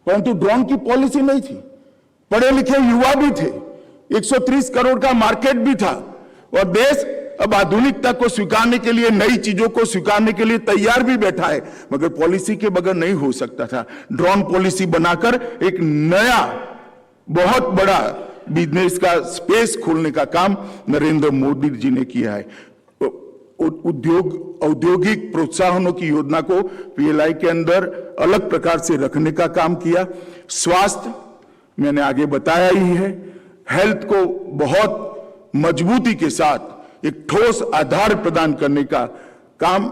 परंतु ड्रोन की पॉलिसी नहीं थी। पढ़े लिखे युवा भी थे, 130 करोड़ का मार्केट भी था और देश अब आधुनिकता को स्वीकारने के लिए, नई चीजों को स्वीकारने के लिए तैयार भी बैठा है, मगर पॉलिसी के बगैर नहीं हो सकता था। ड्रोन पॉलिसी बनाकर एक नया बहुत बड़ा बिजनेस का स्पेस खोलने का काम नरेंद्र मोदी जी ने किया है। औद्योगिक प्रोत्साहनों की योजना को पीएलआई के अंदर अलग प्रकार से रखने का काम किया। स्वास्थ्य मैंने आगे बताया ही है, हेल्थ को बहुत मजबूती के साथ एक ठोस आधार प्रदान करने का काम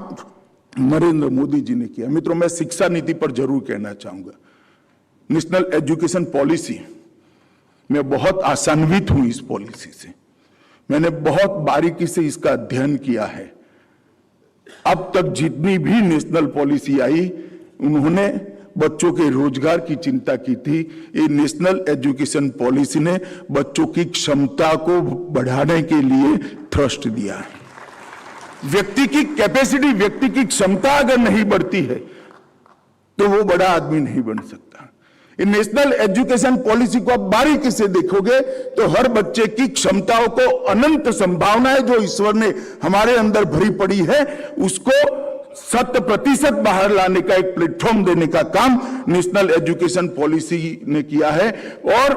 नरेंद्र मोदी जी ने किया। मित्रों, मैं शिक्षा नीति पर जरूर कहना चाहूंगा। नेशनल एजुकेशन पॉलिसी, मैं बहुत आशान्वित हूं इस पॉलिसी से। मैंने बहुत बारीकी से इसका अध्ययन किया है। अब तक जितनी भी नेशनल पॉलिसी आई, उन्होंने बच्चों के रोजगार की चिंता की थी। ये नेशनल एजुकेशन पॉलिसी ने बच्चों की क्षमता को बढ़ाने के लिए थ्रस्ट दिया है। व्यक्ति की कैपेसिटी, व्यक्ति की क्षमता अगर नहीं बढ़ती है तो वो बड़ा आदमी नहीं बन सकता। इन नेशनल एजुकेशन पॉलिसी को आप बारीकी से देखोगे तो हर बच्चे की क्षमताओं को, अनंत संभावनाएं जो ईश्वर ने हमारे अंदर भरी पड़ी है, उसको 100% बाहर लाने का एक प्लेटफॉर्म देने का काम नेशनल एजुकेशन पॉलिसी ने किया है। और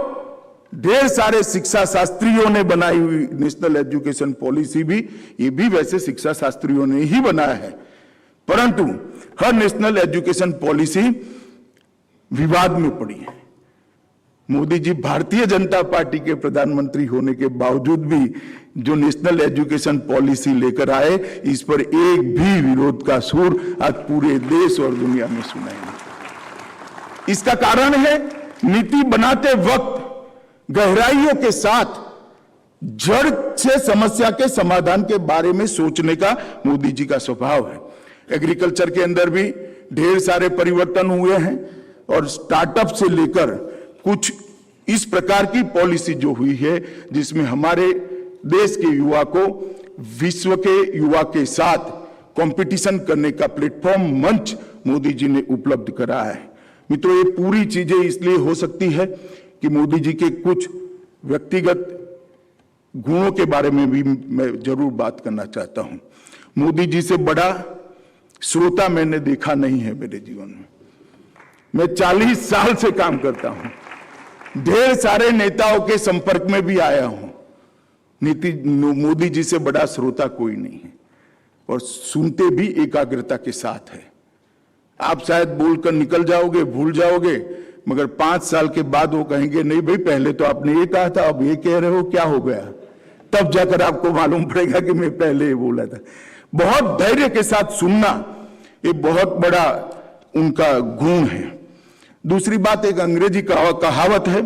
ढेर सारे शिक्षा शास्त्रियों ने बनाई हुई नेशनल एजुकेशन पॉलिसी भी, ये भी वैसे शिक्षा शास्त्रियों ने ही बनाया है, परंतु हर नेशनल एजुकेशन पॉलिसी विवाद में पड़ी है। मोदी जी भारतीय जनता पार्टी के प्रधानमंत्री होने के बावजूद भी जो नेशनल एजुकेशन पॉलिसी लेकर आए, इस पर एक भी विरोध का सुर आज पूरे देश और दुनिया में सुनाई नहीं। इसका कारण है नीति बनाते वक्त गहराइयों के साथ जड़ से समस्या के समाधान के बारे में सोचने का मोदी जी का स्वभाव है। एग्रीकल्चर के अंदर भी ढेर सारे परिवर्तन हुए हैं और स्टार्टअप से लेकर कुछ इस प्रकार की पॉलिसी जो हुई है जिसमें हमारे देश के युवा को विश्व के युवा के साथ कंपटीशन करने का प्लेटफॉर्म मंच मोदी जी ने उपलब्ध कराया है। मित्रों, ये पूरी चीजें इसलिए हो सकती है कि मोदी जी के कुछ व्यक्तिगत गुणों के बारे में भी मैं जरूर बात करना चाहता हूं। मोदी जी से बड़ा श्रोता मैंने देखा नहीं है मेरे जीवन में। मैं 40 साल से काम करता हूं, ढेर सारे नेताओं के संपर्क में भी आया हूं। मोदी जी से बड़ा श्रोता कोई नहीं है और सुनते भी एकाग्रता के साथ है। आप शायद बोलकर निकल जाओगे, भूल जाओगे, मगर 5 साल के बाद वो कहेंगे नहीं भाई पहले तो आपने ये कहा था, अब ये कह रहे हो, क्या हो गया? तब जाकर आपको मालूम पड़ेगा कि मैं पहले ये बोला था। बहुत धैर्य के साथ सुनना ये बहुत बड़ा उनका गुण है। दूसरी बात, एक अंग्रेजी कहावत है,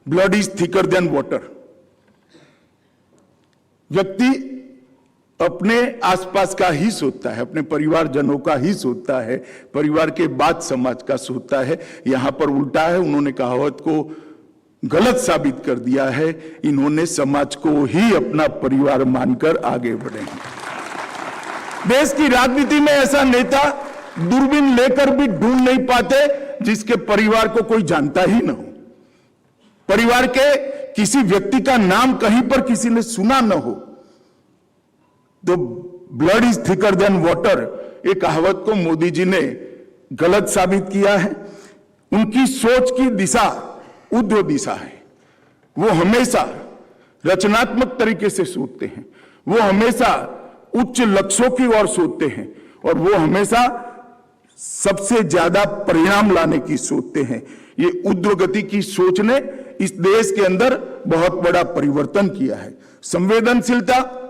blood is thicker than water. व्यक्ति अपने आसपास का ही सोचता है, अपने परिवारजनों का ही सोचता है, परिवार के बाद समाज का सोचता है। यहां पर उल्टा है, उन्होंने कहावत को गलत साबित कर दिया है। इन्होंने समाज को ही अपना परिवार मानकर आगे बढ़े हैं। देश की राजनीति में ऐसा नेता दूरबीन लेकर भी ढूंढ नहीं पाते जिसके परिवार को कोई जानता ही ना हो, परिवार के किसी व्यक्ति का नाम कहीं पर किसी ने सुना न हो। तो blood is thicker than water, ये कहावत को मोदी जी ने गलत साबित किया है। उनकी सोच की दिशा ऊर्ध्व दिशा है। वो हमेशा रचनात्मक तरीके से सोचते हैं, वो हमेशा उच्च लक्ष्यों की ओर सोचते हैं और वो हमेशा सबसे ज्यादा परिणाम लाने की सोचते हैं। ये ऊर्ध्व गति की सोच ने इस देश के अंदर बहुत बड़ा परिवर्तन किया है। संवेदनशीलता,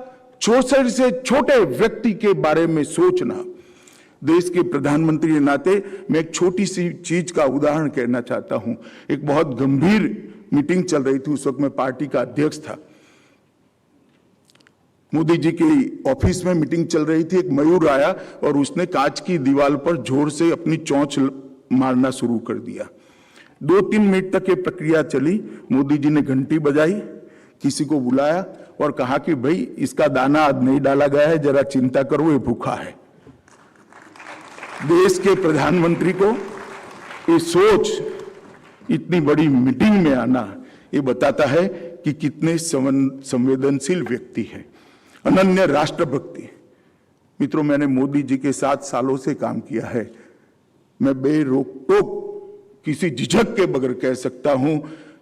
छोटे से छोटे व्यक्ति के बारे में सोचना। देश के प्रधानमंत्री के नाते मैं एक छोटी सी चीज का उदाहरण कहना चाहता हूं। एक बहुत गंभीर मीटिंग चल रही थी, उस वक्त मैं पार्टी का अध्यक्ष था। मोदी जी की ऑफिस में मीटिंग चल रही थी। एक मयूर आया और उसने कांच की दीवार पर जोर से अपनी चोंच मारना शुरू कर दिया। 2-3 मिनट तक ये प्रक्रिया चली। मोदी जी ने घंटी बजाई, किसी को बुलाया और कहा कि भाई इसका दाना आज नहीं डाला गया है, जरा चिंता करो, ये भूखा है। देश के प्रधानमंत्री को ये सोच इतनी बड़ी मीटिंग में आना, ये बताता है कि कितने संवेदनशील व्यक्ति है। अनन्य राष्ट्रभक्ति। मित्रों, मैंने मोदी जी के साथ सालों से काम किया है। मैं बेरोक टोक किसी झिझक के बगैर कह सकता हूं,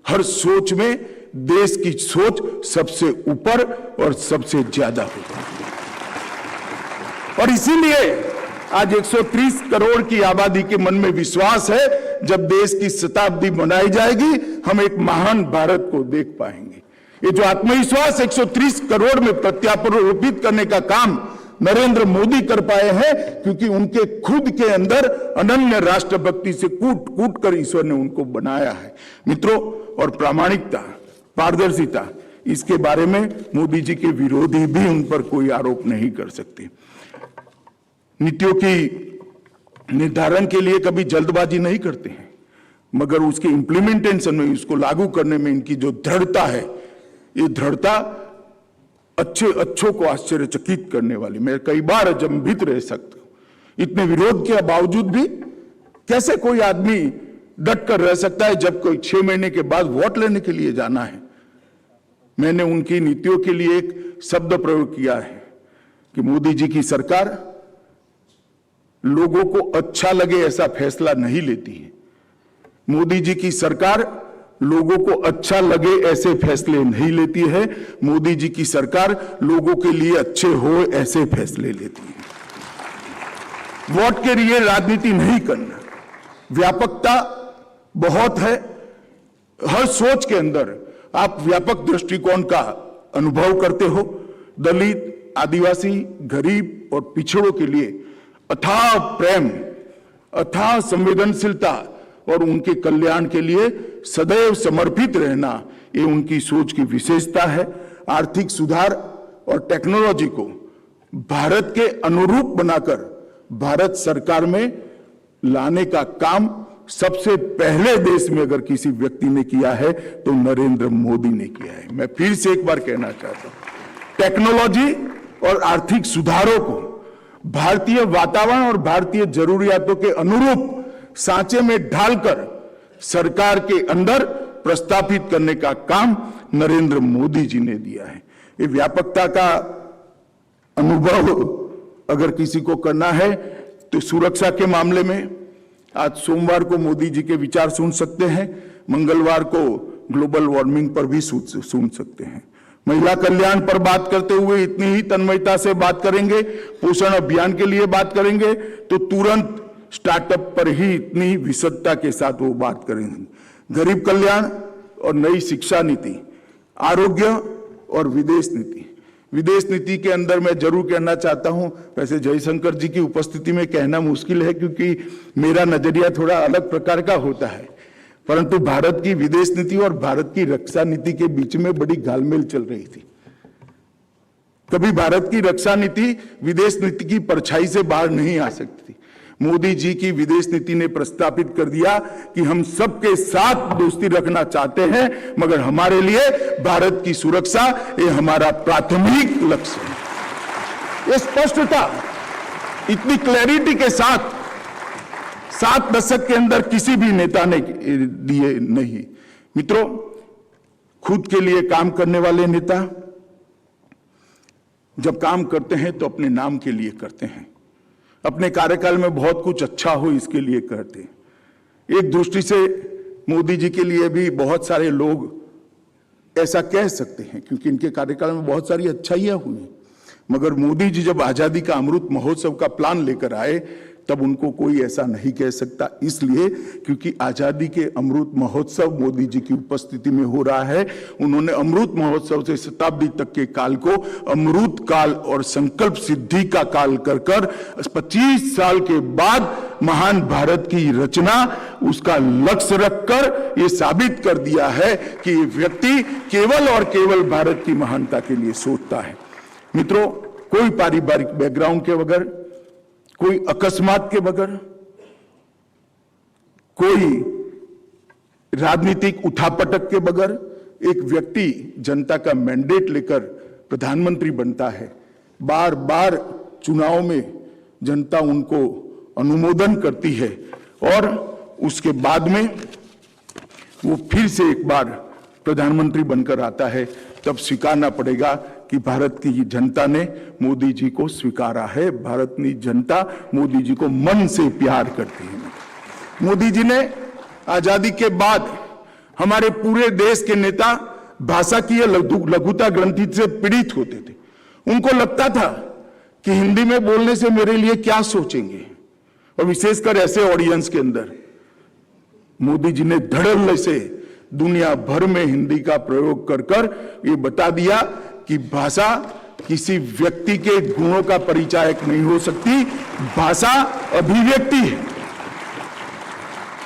हर सोच में देश की सोच सबसे ऊपर और सबसे ज्यादा होती है। और इसीलिए आज 130 करोड़ की आबादी के मन में विश्वास है, जब देश की शताब्दी मनाई जाएगी हम एक महान भारत को देख पाएंगे। ये जो आत्मविश्वास 130 करोड़ में प्रत्यारोपित करने का काम नरेंद्र मोदी कर पाए हैं, क्योंकि उनके खुद के अंदर अनन्य राष्ट्रभक्ति से कूट कूट कर ईश्वर ने उनको बनाया है। मित्रों, और प्रामाणिकता, पारदर्शिता, इसके बारे में मोदी जी के विरोधी भी उन पर कोई आरोप नहीं कर सकते। नीतियों की निर्धारण के लिए कभी जल्दबाजी नहीं करते हैं, मगर उसके इंप्लीमेंटेशन में, उसको लागू करने में इनकी जो दृढ़ता है, ये दृढ़ता अच्छों को आश्चर्यचकित करने वाली। मैं कई बार अचंभित रह सकता हूं, इतने विरोध के बावजूद भी कैसे कोई आदमी डट कर रह सकता है जब कोई 6 महीने के बाद वोट लेने के लिए जाना है। मैंने उनकी नीतियों के लिए एक शब्द प्रयोग किया है कि मोदी जी की सरकार लोगों को अच्छा लगे ऐसा फैसला नहीं लेती है। मोदी जी की सरकार लोगों को अच्छा लगे ऐसे फैसले नहीं लेती है। मोदी जी की सरकार लोगों के लिए अच्छे हो ऐसे फैसले लेती है। वोट के लिए राजनीति नहीं करना। व्यापकता बहुत है, हर सोच के अंदर आप व्यापक दृष्टिकोण का अनुभव करते हो। दलित, आदिवासी, गरीब और पिछड़ों के लिए अथाह प्रेम, अथाह संवेदनशीलता और उनके कल्याण के लिए सदैव समर्पित रहना, ये उनकी सोच की विशेषता है। आर्थिक सुधार और टेक्नोलॉजी को भारत के अनुरूप बनाकर भारत सरकार में लाने का काम सबसे पहले देश में अगर किसी व्यक्ति ने किया है तो नरेंद्र मोदी ने किया है। मैं फिर से एक बार कहना चाहता हूं, टेक्नोलॉजी और आर्थिक सुधारों को भारतीय वातावरण और भारतीय जरूरियातों के अनुरूप सांचे में ढालकर सरकार के अंदर प्रस्थापित करने का काम नरेंद्र मोदी जी ने दिया है। ये व्यापकता का अनुभव अगर किसी को करना है तो सुरक्षा के मामले में आज सोमवार को मोदी जी के विचार सुन सकते हैं, मंगलवार को ग्लोबल वार्मिंग पर भी सुन सकते हैं। महिला कल्याण पर बात करते हुए इतनी ही तन्मयता से बात करेंगे, पोषण अभियान के लिए बात करेंगे तो तुरंत स्टार्टअप पर ही इतनी विशदता के साथ वो बात करेंगे। गरीब कल्याण और नई शिक्षा नीति, आरोग्य और विदेश नीति। विदेश नीति के अंदर मैं जरूर कहना चाहता हूं, वैसे जयशंकर जी की उपस्थिति में कहना मुश्किल है क्योंकि मेरा नजरिया थोड़ा अलग प्रकार का होता है, परंतु भारत की विदेश नीति और भारत की रक्षा नीति के बीच में बड़ी घालमेल चल रही थी। कभी भारत की रक्षा नीति विदेश नीति की परछाई से बाहर नहीं आ सकती थी। मोदी जी की विदेश नीति ने प्रस्तावित कर दिया कि हम सबके साथ दोस्ती रखना चाहते हैं, मगर हमारे लिए भारत की सुरक्षा ये हमारा प्राथमिक लक्ष्य है। ये स्पष्टता, इतनी क्लैरिटी के साथ 7 दशक के अंदर किसी भी नेता ने दिए नहीं। मित्रों, खुद के लिए काम करने वाले नेता जब काम करते हैं तो अपने नाम के लिए करते हैं, अपने कार्यकाल में बहुत कुछ अच्छा हो इसके लिए करते हैं। एक दृष्टि से मोदी जी के लिए भी बहुत सारे लोग ऐसा कह सकते हैं क्योंकि इनके कार्यकाल में बहुत सारी अच्छाइयां हुई, मगर मोदी जी जब आजादी का अमृत महोत्सव का प्लान लेकर आए तब उनको कोई ऐसा नहीं कह सकता, इसलिए क्योंकि आजादी के अमृत महोत्सव मोदी जी की उपस्थिति में हो रहा है। उन्होंने अमृत महोत्सव से शताब्दी तक के काल को अमृत काल और संकल्प सिद्धि का काल कर 25 साल के बाद महान भारत की रचना उसका लक्ष्य रखकर ये साबित कर दिया है कि ये व्यक्ति केवल और केवल भारत की महानता के लिए सोचता है। मित्रों, कोई पारिवारिक बैकग्राउंड के बगैर, कोई अकस्मात के बगैर, कोई राजनीतिक उठापटक के बगैर एक व्यक्ति जनता का मैंडेट लेकर प्रधानमंत्री बनता है। बार बार चुनाव में जनता उनको अनुमोदन करती है और उसके बाद में वो फिर से एक बार प्रधानमंत्री बनकर आता है, तब स्वीकारना पड़ेगा कि भारत की जनता ने मोदी जी को स्वीकारा है। भारत की जनता मोदी जी को मन से प्यार करती है। मोदी जी ने आजादी के बाद हमारे पूरे देश के नेता भाषा की लघुता ग्रंथि से पीड़ित होते थे। उनको लगता था कि हिंदी में बोलने से मेरे लिए क्या सोचेंगे, और विशेषकर ऐसे ऑडियंस के अंदर मोदी जी ने धड़ल्ले से दुनिया भर में हिंदी का प्रयोग कर कर ये बता दिया कि भाषा किसी व्यक्ति के गुणों का परिचायक नहीं हो सकती, भाषा अभिव्यक्ति है।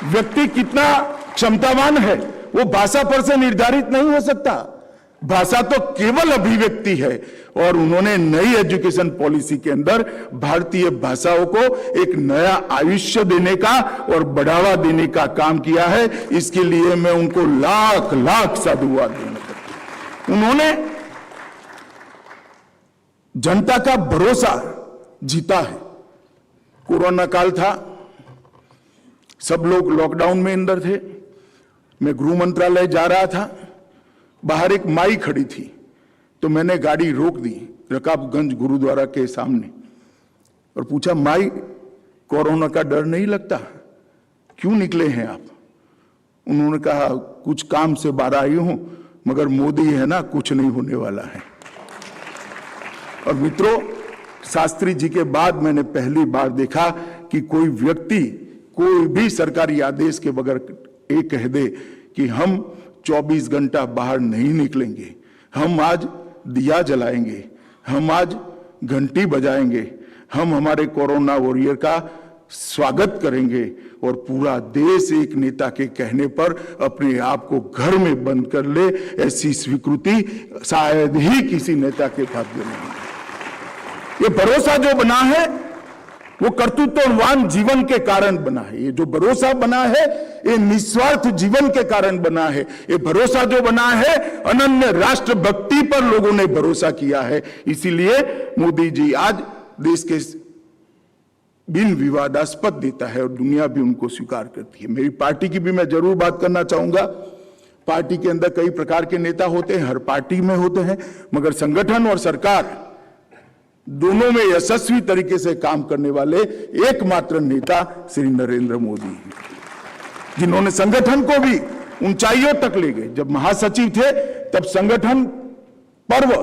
व्यक्ति कितना क्षमतावान है वो भाषा पर से निर्धारित नहीं हो सकता, भाषा तो केवल अभिव्यक्ति है। और उन्होंने नई एजुकेशन पॉलिसी के अंदर भारतीय भाषाओं को एक नया आयुष्य देने का और बढ़ावा देने का काम किया है। इसके लिए मैं उनको लाख लाख साधुवाद देना चाहता हूं। उन्होंने जनता का भरोसा जीता है। कोरोना काल था, सब लोग लॉकडाउन में अंदर थे, मैं गृह मंत्रालय जा रहा था, बाहर एक माई खड़ी थी तो मैंने गाड़ी रोक दी रकाबगंज गुरुद्वारा के सामने और पूछा, माई कोरोना का डर नहीं लगता, क्यों निकले हैं आप? उन्होंने कहा, कुछ काम से बाहर आई हूं, मगर मोदी है ना, कुछ नहीं होने वाला है। और मित्रों, शास्त्री जी के बाद मैंने पहली बार देखा कि कोई व्यक्ति कोई भी सरकारी आदेश के बगैर ये कह दे कि हम 24 घंटा बाहर नहीं निकलेंगे, हम आज दिया जलाएंगे, हम आज घंटी बजाएंगे, हम हमारे कोरोना वॉरियर का स्वागत करेंगे और पूरा देश एक नेता के कहने पर अपने आप को घर में बंद कर ले, ऐसी स्वीकृति शायद ही किसी नेता के भाग्य में है। ये भरोसा जो बना है वो कर्तृत्ववान जीवन के कारण बना है। ये जो भरोसा बना है ये निस्वार्थ जीवन के कारण बना है। ये भरोसा जो बना है अनन्य राष्ट्र भक्ति पर लोगों ने भरोसा किया है। इसीलिए मोदी जी आज देश के बिन विवादास्पद देता है और दुनिया भी उनको स्वीकार करती है। मेरी पार्टी की भी मैं जरूर बात करना चाहूंगा। पार्टी के अंदर कई प्रकार के नेता होते हैं, हर पार्टी में होते हैं, मगर संगठन और सरकार दोनों में यशस्वी तरीके से काम करने वाले एकमात्र नेता श्री नरेंद्र मोदी हैं, जिन्होंने संगठन को भी ऊंचाइयों तक ले गए। जब महासचिव थे तब संगठन पर्व,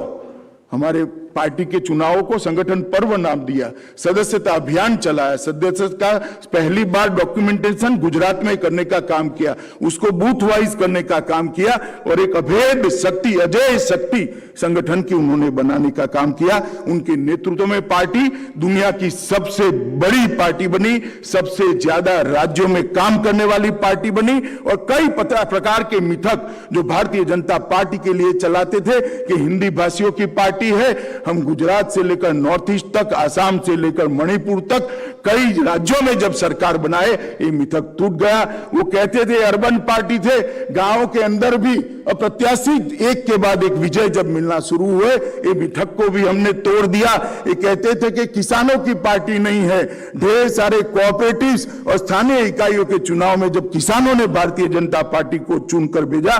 हमारे पार्टी के चुनावों को संगठन पर्व नाम दिया, सदस्यता अभियान चलाया, सदस्यता का पहली बार डॉक्यूमेंटेशन गुजरात में करने का काम किया, उसको बूथ वाइज करने का काम किया और एक अभेद शक्ति, अजय शक्ति संगठन की उन्होंने बनाने का काम किया। उनके नेतृत्व में पार्टी दुनिया की सबसे बड़ी पार्टी बनी, सबसे ज्यादा राज्यों में काम करने वाली पार्टी बनी और कई प्रकार के मिथक जो भारतीय जनता पार्टी के लिए चलाते थे कि हिंदी भाषियों की पार्टी है, हम गुजरात से लेकर नॉर्थ ईस्ट तक, आसाम से लेकर मणिपुर तक कई राज्यों में जब सरकार बनाए ये मिथक टूट गया। वो कहते थे अर्बन पार्टी थे, गांवों के अंदर भी अप्रत्याशित एक के बाद एक विजय जब मिलना शुरू हुए, ये मिथक को भी हमने तोड़ दिया। ये कहते थे कि किसानों की पार्टी नहीं है, ढेर सारे कोऑपरेटिव्स और स्थानीय इकाइयों के चुनाव में जब किसानों ने भारतीय जनता पार्टी को चुनकर भेजा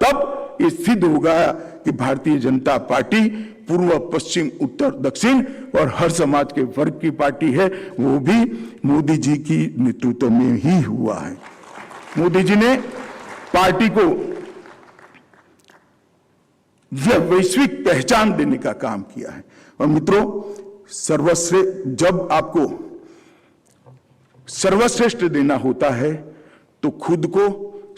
तब ये सिद्ध हो गया कि भारतीय जनता पार्टी पूर्व, पश्चिम, उत्तर, दक्षिण और हर समाज के वर्ग की पार्टी है। वो भी मोदी जी की नेतृत्व में ही हुआ है। मोदी जी ने पार्टी को यह वैश्विक पहचान देने का काम किया है। और मित्रों, जब आपको सर्वश्रेष्ठ देना होता है तो खुद को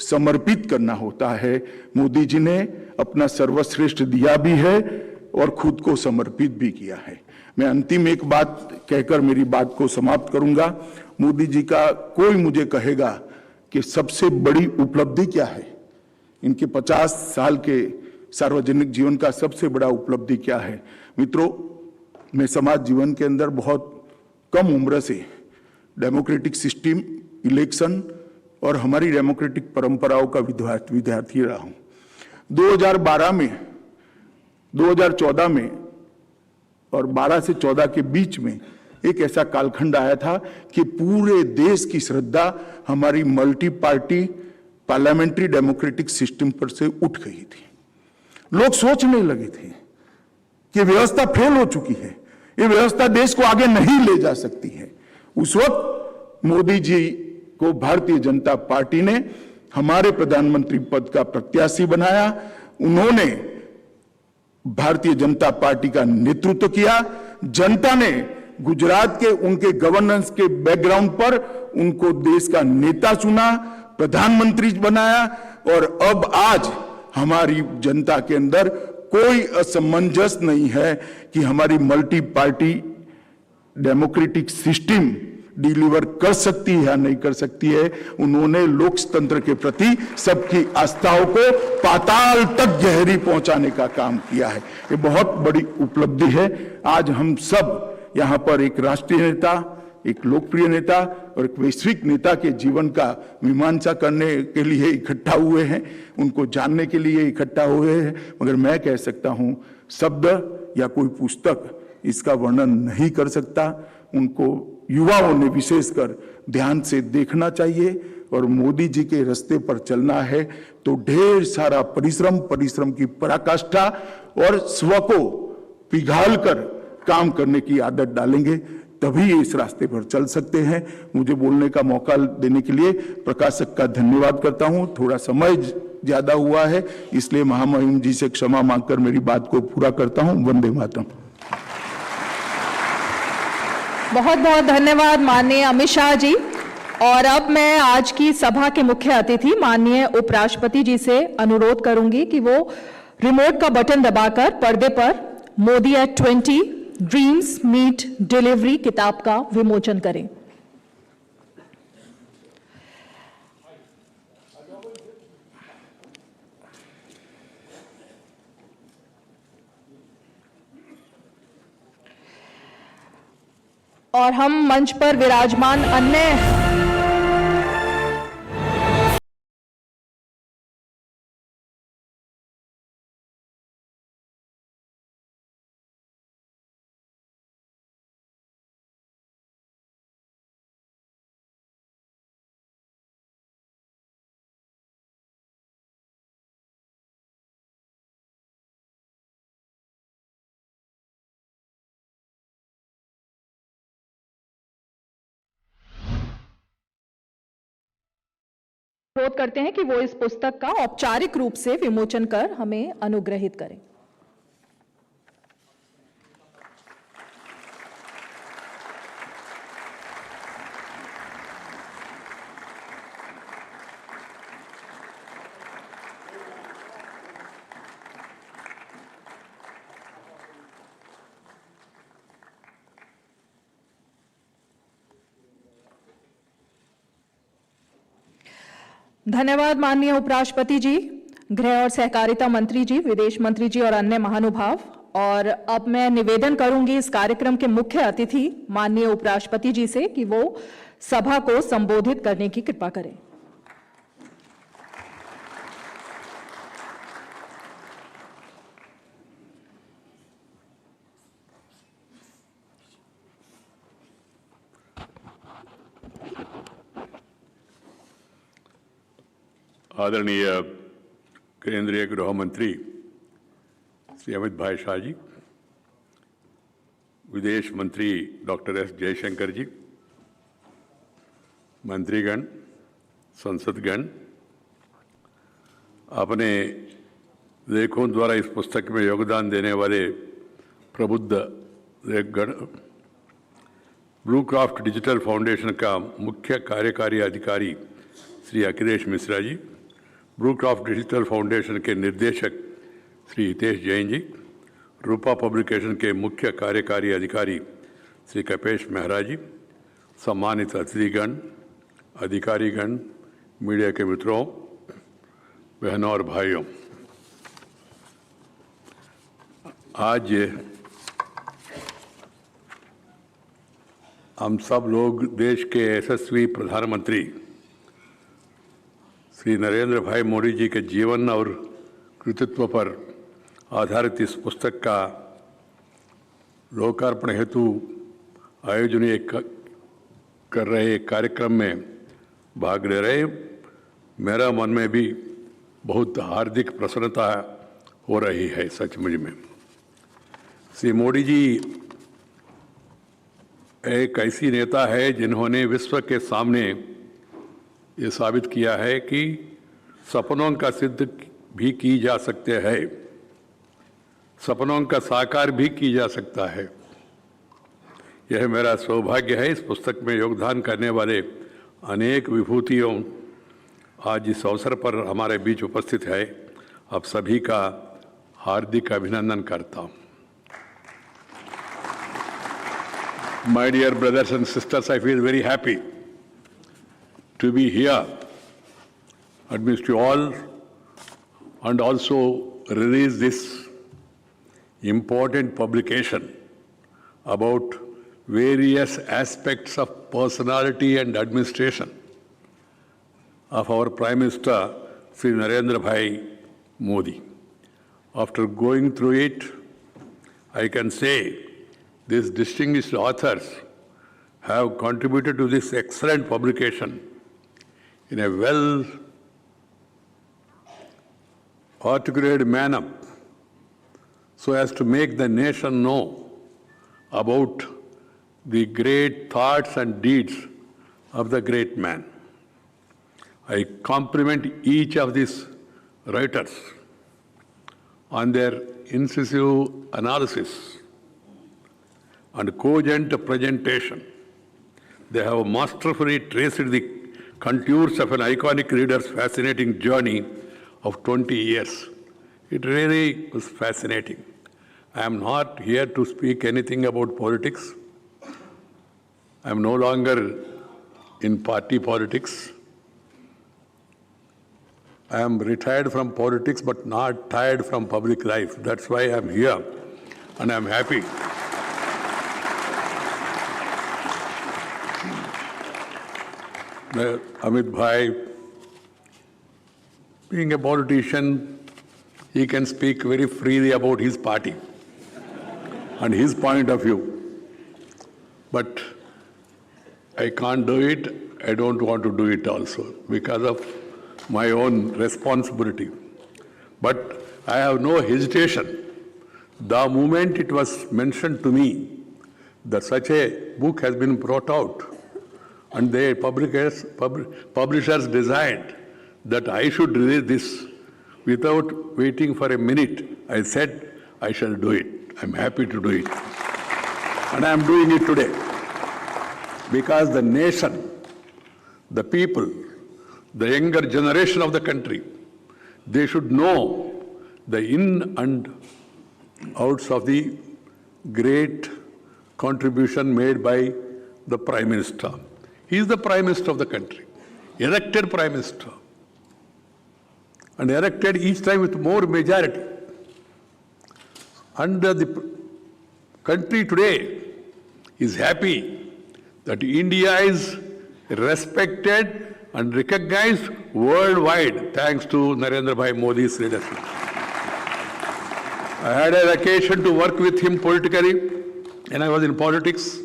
समर्पित करना होता है। मोदी जी ने अपना सर्वश्रेष्ठ दिया भी है और खुद को समर्पित भी किया है। मैं अंतिम एक बात कहकर मेरी बात को समाप्त करूंगा। मोदी जी का कोई मुझे कहेगा कि सबसे बड़ी उपलब्धि क्या है, इनके 50 साल के सार्वजनिक जीवन का सबसे बड़ा उपलब्धि क्या है। मित्रों, मैं समाज जीवन के अंदर बहुत कम उम्र से डेमोक्रेटिक सिस्टम, इलेक्शन और हमारी डेमोक्रेटिक परंपराओं का विद्यार्थी रहा हूं। 2012 में, 2014 में और 12 से 14 के बीच में एक ऐसा कालखंड आया था कि पूरे देश की श्रद्धा हमारी multi party parliamentary democratic system पर से उठ गई थी। लोग सोचने लगे थे कि व्यवस्था फेल हो चुकी है, ये व्यवस्था देश को आगे नहीं ले जा सकती है। उस वक्त मोदी जी को भारतीय जनता पार्टी ने हमारे प्रधानमंत्री पद का प्रत्याशी बनाया। उन्होंने भारतीय जनता पार्टी का नेतृत्व किया। जनता ने गुजरात के उनके गवर्नेंस के बैकग्राउंड पर उनको देश का नेता चुना, प्रधानमंत्री बनाया और अब आज हमारी जनता के अंदर कोई असमंजस नहीं है कि हमारी multi party democratic system deliver कर सकती है या नहीं कर सकती है। उन्होंने लोकतंत्र के प्रति सबकी आस्थाओं को पाताल तक गहरी पहुंचाने का काम किया है। ये बहुत बड़ी उपलब्धि है। आज हम सब यहाँ पर एक राष्ट्रीय नेता, एक लोकप्रिय नेता और एक वैश्विक नेता के जीवन का मीमांसा करने के लिए इकट्ठा हुए हैं, उनको जानने के लिए इकट्ठा हुए हैं। मगर मैं कह सकता हूं शब्द या कोई पुस्तक इसका वर्णन नहीं कर सकता। उनको युवाओं ने विशेषकर ध्यान से देखना चाहिए और मोदी जी के रास्ते पर चलना है तो ढेर सारा परिश्रम की पराकाष्ठा और स्व को पिघाल कर काम करने की आदत डालेंगे तभी इस रास्ते पर चल सकते हैं। मुझे बोलने का मौका देने के लिए प्रकाशक का धन्यवाद करता हूं। थोड़ा समय ज्यादा हुआ है इसलिए महामहिम जी से क्षमा मांगकर मेरी बात को पूरा करता हूं। वंदे मातरम। बहुत बहुत धन्यवाद माननीय अमित शाह जी। और अब मैं आज की सभा के मुख्य अतिथि माननीय उपराष्ट्रपति जी से अनुरोध करूंगी कि वो रिमोट का बटन दबाकर पर्दे पर Modi at 20 dreams meet delivery किताब का विमोचन करें। और हम मंच पर विराजमान अन्य अनुरोध करते हैं कि वो इस पुस्तक का औपचारिक रूप से विमोचन कर हमें अनुग्रहित करें। धन्यवाद माननीय उपराष्ट्रपति जी, गृह और सहकारिता मंत्री जी, विदेश मंत्री जी और अन्य महानुभाव। और अब मैं निवेदन करूंगी इस कार्यक्रम के मुख्य अतिथि माननीय उपराष्ट्रपति जी से कि वो सभा को संबोधित करने की कृपा करें। आदरणीय केंद्रीय गृह मंत्री श्री अमित भाई शाह जी, विदेश मंत्री डॉक्टर एस जयशंकर जी, मंत्रीगण, संसदगण, अपने लेखों द्वारा इस पुस्तक में योगदान देने वाले प्रबुद्ध लेखगण, ब्लू क्राफ्ट डिजिटल फाउंडेशन का मुख्य कार्यकारी अधिकारी Shri Akhilesh Mishra ji, blue craft digital foundation के निर्देशक श्री हितेश जैन जी, रूपा पब्लिकेशन के मुख्य कार्यकारी अधिकारी श्री कपेश मेहरा जी, सम्मानित अतिथिगण, अधिकारीगण, मीडिया के मित्रों, बहनों और भाइयों, आज हम सब लोग देश के यशस्वी प्रधानमंत्री श्री नरेंद्र भाई मोदी जी के जीवन और कृतित्व पर आधारित इस पुस्तक का लोकार्पण हेतु आयोजनीय कर रहे कार्यक्रम में भाग ले रहे। मेरा मन में भी बहुत हार्दिक प्रसन्नता हो रही है। सचमुच में श्री मोदी जी एक ऐसी नेता है जिन्होंने विश्व के सामने ये साबित किया है कि सपनों का सिद्ध भी की जा सकते हैं, सपनों का साकार भी की जा सकता है। यह मेरा सौभाग्य है। इस पुस्तक में योगदान करने वाले अनेक विभूतियों आज इस अवसर पर हमारे बीच उपस्थित है। आप सभी का हार्दिक अभिनंदन करता हूँ। My dear brothers and sisters, I feel very happy to be here amidst you all and also release this important publication about various aspects of personality and administration of our Prime Minister Sri Narendra Bhai Modi. After going through it, I can say these distinguished authors have contributed to this excellent publication in a well articulated manner so as to make the nation know about the great thoughts and deeds of the great man. I compliment each of these writers on their incisive analysis and cogent presentation They have masterfully traced the contours of an iconic leader's fascinating journey of 20 years. It really was fascinating. I am not here to speak anything about politics. I am no longer in party politics. I am retired from politics but not tired from public life. That's why I am here and I am happy. Amit Bhai, being a politician, he can speak very freely about his party and his point of view. But I can't do it. I don't want to do it also because of my own responsibility. But I have no hesitation. The moment it was mentioned to me that such a book has been brought out and the publishers desired that I should release this without waiting for a minute, I said, I shall do it. I'm happy to do it. And I'm doing it today. Because the nation, the people, the younger generation of the country, they should know the in and outs of the great contribution made by the Prime Minister. He is the Prime Minister of the country, elected Prime Minister, and elected each time with more majority. And the country today is happy that India is respected and recognized worldwide thanks to Narendra Bhai Modi's leadership. I had an occasion to work with him politically when I was in politics.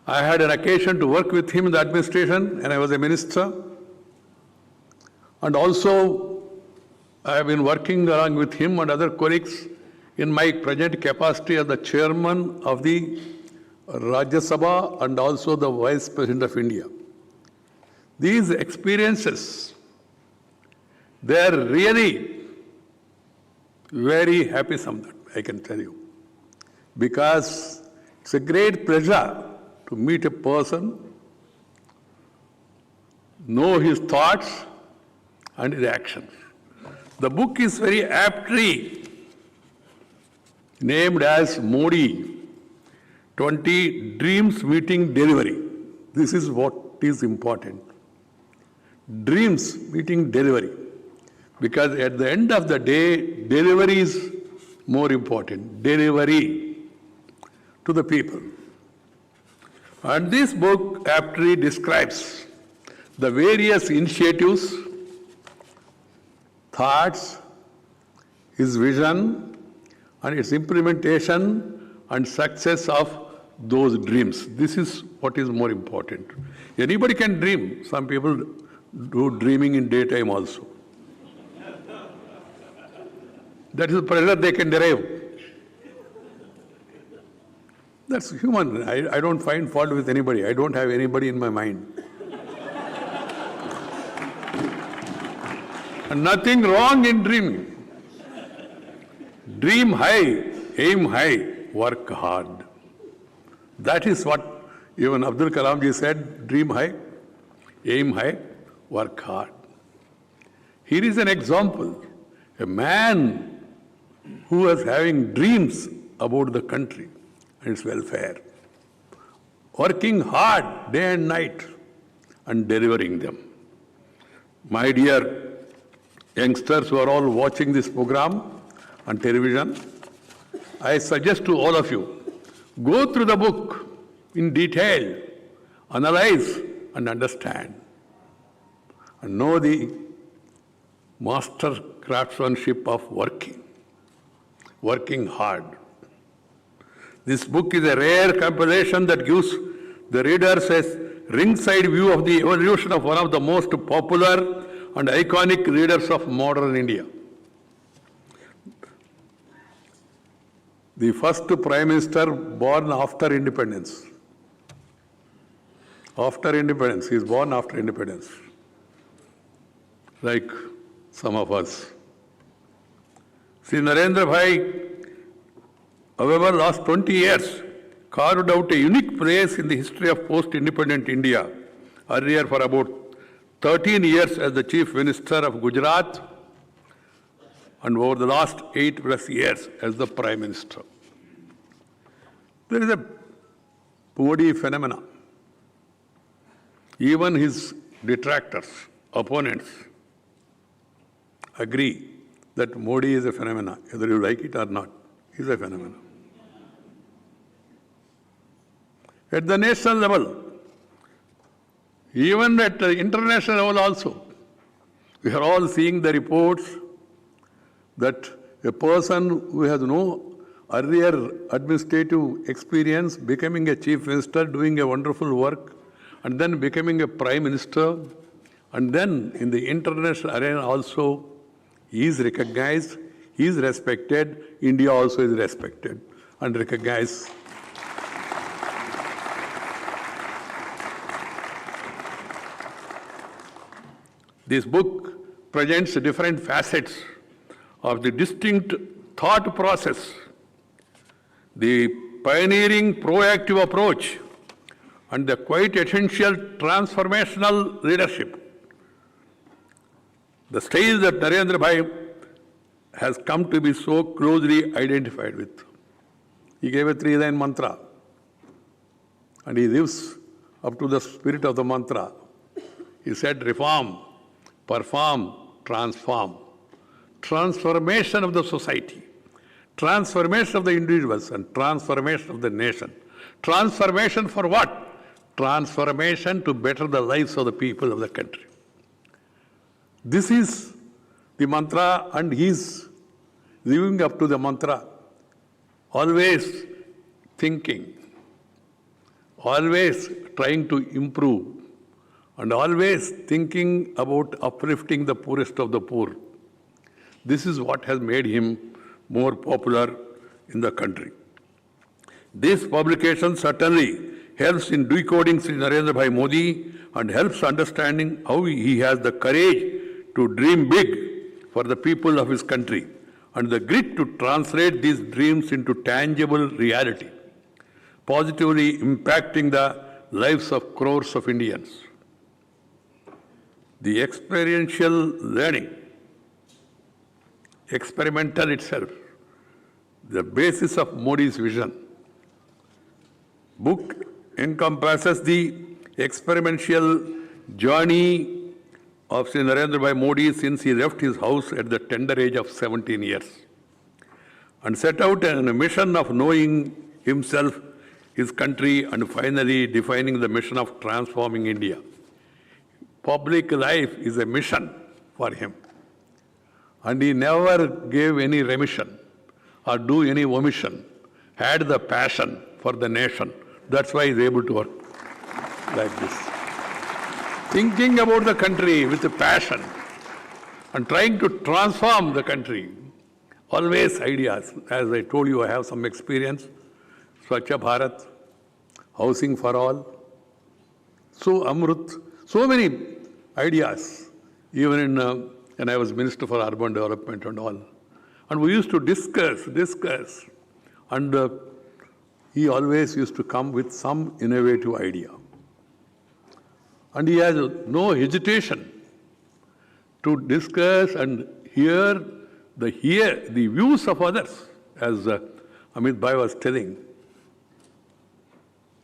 I had an occasion to work with him in the administration when I was a minister. And also, I have been working along with him and other colleagues in my present capacity as the chairman of the Rajya Sabha and also the Vice President of India. These experiences, they are really very happy sometimes, I can tell you. Because it's a great pleasure to meet a person, know his thoughts and his actions. The book is very aptly named as Modi, 20 Dreams Meeting Delivery. This is what is important. Dreams meeting delivery. Because at the end of the day, delivery is more important. Delivery to the people. And this book aptly describes the various initiatives, thoughts, his vision, and its implementation and success of those dreams. This is what is more important. Anybody can dream. Some people do dreaming in daytime also. That is the pleasure they can derive. That's human. I don't find fault with anybody. I don't have anybody in my mind. And nothing wrong in dreaming. Dream high, aim high, work hard. That is what even Abdul Kalam ji said, dream high, aim high, work hard. Here is an example. A man who was having dreams about the country and its welfare, working hard day and night and delivering them. My dear youngsters who are all watching this program on television, I suggest to all of you, go through the book in detail, analyze and understand, and know the master craftsmanship of working hard. This book is a rare compilation that gives the readers a ringside view of the evolution of one of the most popular and iconic leaders of modern India. The first Prime Minister born after independence. After independence, he is born after independence. Like some of us. See, Narendra Bhai, however, last 20 years, carved out a unique place in the history of post-independent India, earlier for about 13 years as the Chief Minister of Gujarat, and over the last 8+ years as the Prime Minister. There is a Modi phenomenon. Even his detractors, opponents, agree that Modi is a phenomenon, whether you like it or not. He is a phenomenon. At the national level, even at the international level also, we are all seeing the reports that a person who has no earlier administrative experience becoming a chief minister, doing a wonderful work, and then becoming a prime minister, and then in the international arena also, he is recognized, he is respected, India also is respected and recognized. This book presents different facets of the distinct thought process, the pioneering proactive approach, and the quite essential transformational leadership. The style that Narendra Bhai has come to be so closely identified with. He gave a 3-line mantra, and he lives up to the spirit of the mantra. He said, reform, perform, transform. Transformation of the society, transformation of the individuals, and transformation of the nation. Transformation for what? Transformation to better the lives of the people of the country. This is the mantra, and he is living up to the mantra, always thinking, always trying to improve, and always thinking about uplifting the poorest of the poor. This is what has made him more popular in the country. This publication certainly helps in decoding Sri Narendra Bhai Modi and helps understanding how he has the courage to dream big for the people of his country and the grit to translate these dreams into tangible reality, positively impacting the lives of crores of Indians. The experiential learning, experimental itself, the basis of Modi's vision. Book encompasses the experiential journey of Sri Narendra Bhai Modi since he left his house at the tender age of 17 years and set out on a mission of knowing himself, his country, and finally defining the mission of transforming India. Public life is a mission for him, and he never gave any remission or do any omission, had the passion for the nation. That's why he's able to work like this. Thinking about the country with a passion and trying to transform the country. Always ideas. As I told you, I have some experience. Swachha Bharat, housing for all. So Amrut, so many ideas, even when I was Minister for Urban Development and all. And we used to discuss, and he always used to come with some innovative idea. And he has no hesitation to discuss and hear the views of others, as Amit Bhai was telling.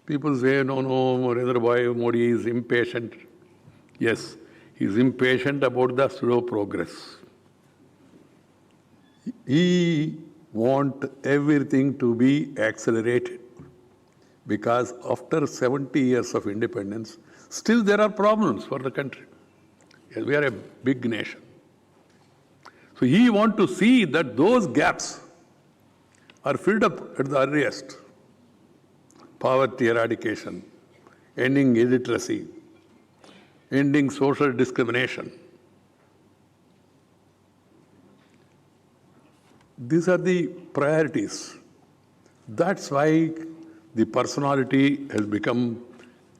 People say, no, Narendra Bhai Modi is impatient. Yes, he is impatient about the slow progress. He wants everything to be accelerated because after 70 years of independence, still there are problems for the country. Yes, we are a big nation. So he wants to see that those gaps are filled up at the earliest. Poverty eradication, ending illiteracy, ending social discrimination. These are the priorities. That's why the personality has become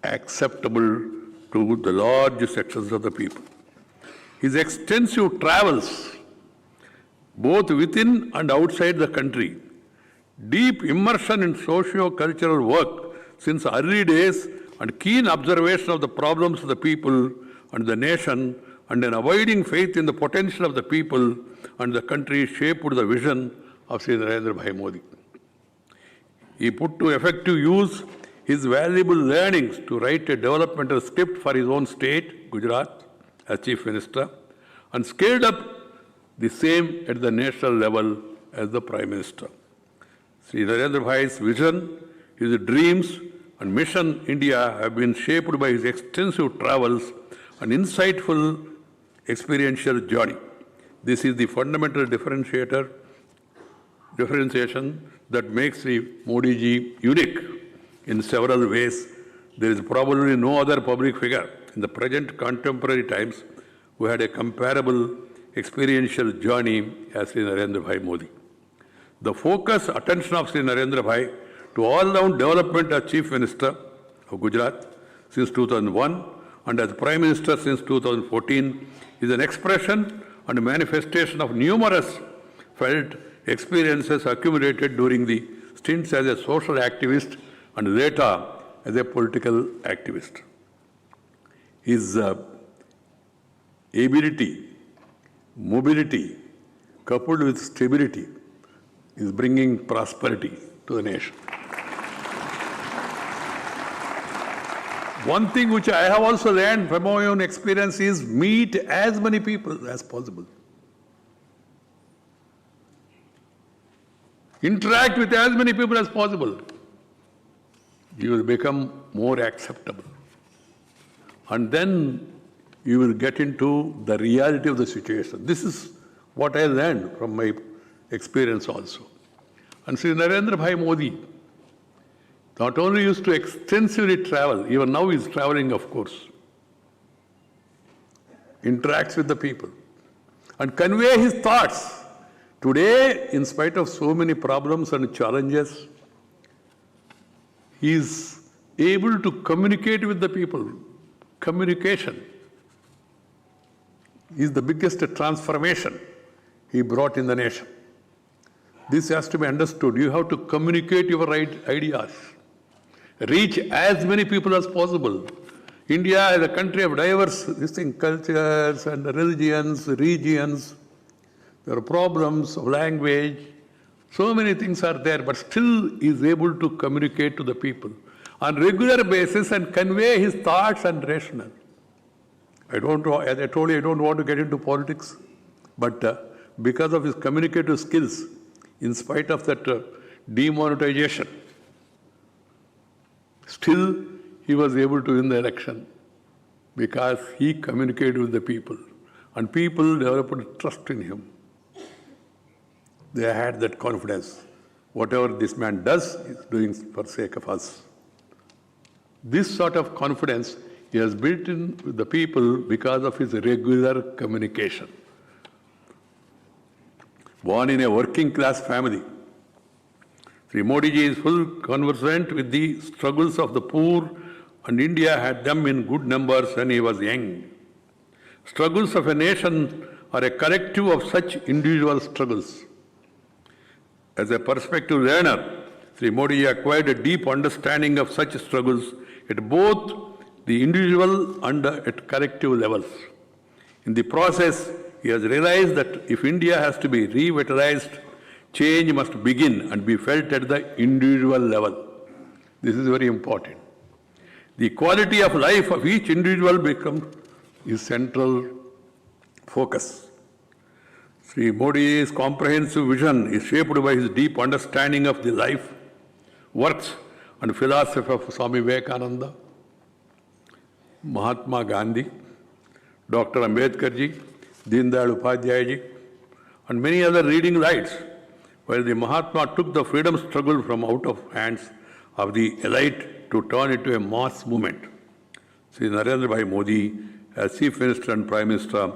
acceptable to the large sections of the people. His extensive travels, both within and outside the country, deep immersion in socio-cultural work since early days and keen observation of the problems of the people and the nation and an abiding faith in the potential of the people and the country shaped the vision of Sri Narendra Bhai Modi. He put to effective use his valuable learnings to write a developmental script for his own state, Gujarat, as Chief Minister, and scaled up the same at the national level as the Prime Minister. Sri Narendra Bhai's vision, his dreams and mission India have been shaped by his extensive travels and insightful experiential journey. This is the fundamental differentiation that makes Sri Modi ji unique in several ways. There is probably no other public figure in the present contemporary times who had a comparable experiential journey as Sri Narendra Bhai Modi. The focus, attention of Sri Narendra Bhai to all-round development as Chief Minister of Gujarat since 2001 and as Prime Minister since 2014 is an expression and manifestation of numerous felt experiences accumulated during the stints as a social activist and later as a political activist. His ability, mobility, coupled with stability, is bringing prosperity to the nation. One thing which I have also learned from my own experience is meet as many people as possible. Interact with as many people as possible. You will become more acceptable. And then you will get into the reality of the situation. This is what I learned from my experience also. And Sri Narendra Bhai Modi not only used to extensively travel, even now he is traveling, of course, interacts with the people and convey his thoughts. Today, in spite of so many problems and challenges, he is able to communicate with the people. Communication is the biggest transformation he brought in the nation. This has to be understood. You have to communicate your ideas. Reach as many people as possible. India is a country of diverse distinct cultures and religions, regions. There are problems of language. So many things are there, but still is able to communicate to the people on regular basis and convey his thoughts and rationale. As I told you, I don't want to get into politics, but because of his communicative skills, in spite of that demonetization, still he was able to win the election because he communicated with the people and people developed trust in him. They had that confidence. Whatever this man does, he is doing for the sake of us. This sort of confidence he has built in with the people because of his regular communication. Born in a working class family, Sri Modi ji is full conversant with the struggles of the poor, and India had them in good numbers when he was young. Struggles of a nation are a collective of such individual struggles. As a perspective learner, Sri Modi acquired a deep understanding of such struggles at both the individual and at collective levels. In the process, he has realized that if India has to be revitalized, change must begin and be felt at the individual level. This is very important. The quality of life of each individual becomes his central focus. Sri Modi's comprehensive vision is shaped by his deep understanding of the life, works and philosophy of Swami Vivekananda, Mahatma Gandhi, Dr. Ambedkar ji, Deen Dayal Upadhyaya ji, and many other leading lights, while the Mahatma took the freedom struggle from out of hands of the elite to turn it to a mass movement. Sri Narendra Bhai Modi, as Chief Minister and Prime Minister,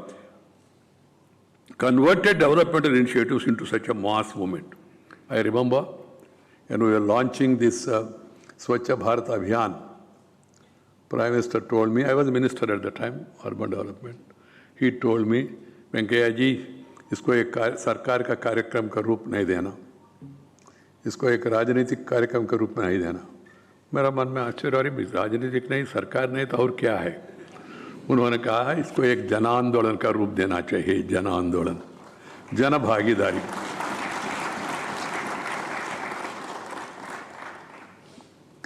converted developmental initiatives into such a mass movement. I remember when we were launching this Swachh Bharat Abhiyan, Prime Minister told me, I was Minister at the time, Urban Development, he told me, Venkaiah ji, इसको एक सरकार का कार्यक्रम का रूप नहीं देना, इसको एक राजनीतिक कार्यक्रम के रूप में नहीं देना। मेरा मन में आश्चर्य, अरे राजनीतिक नहीं, सरकार नहीं तो और क्या है। उन्होंने कहा इसको एक जन आंदोलन का रूप देना चाहिए, जन आंदोलन, जन भागीदारी।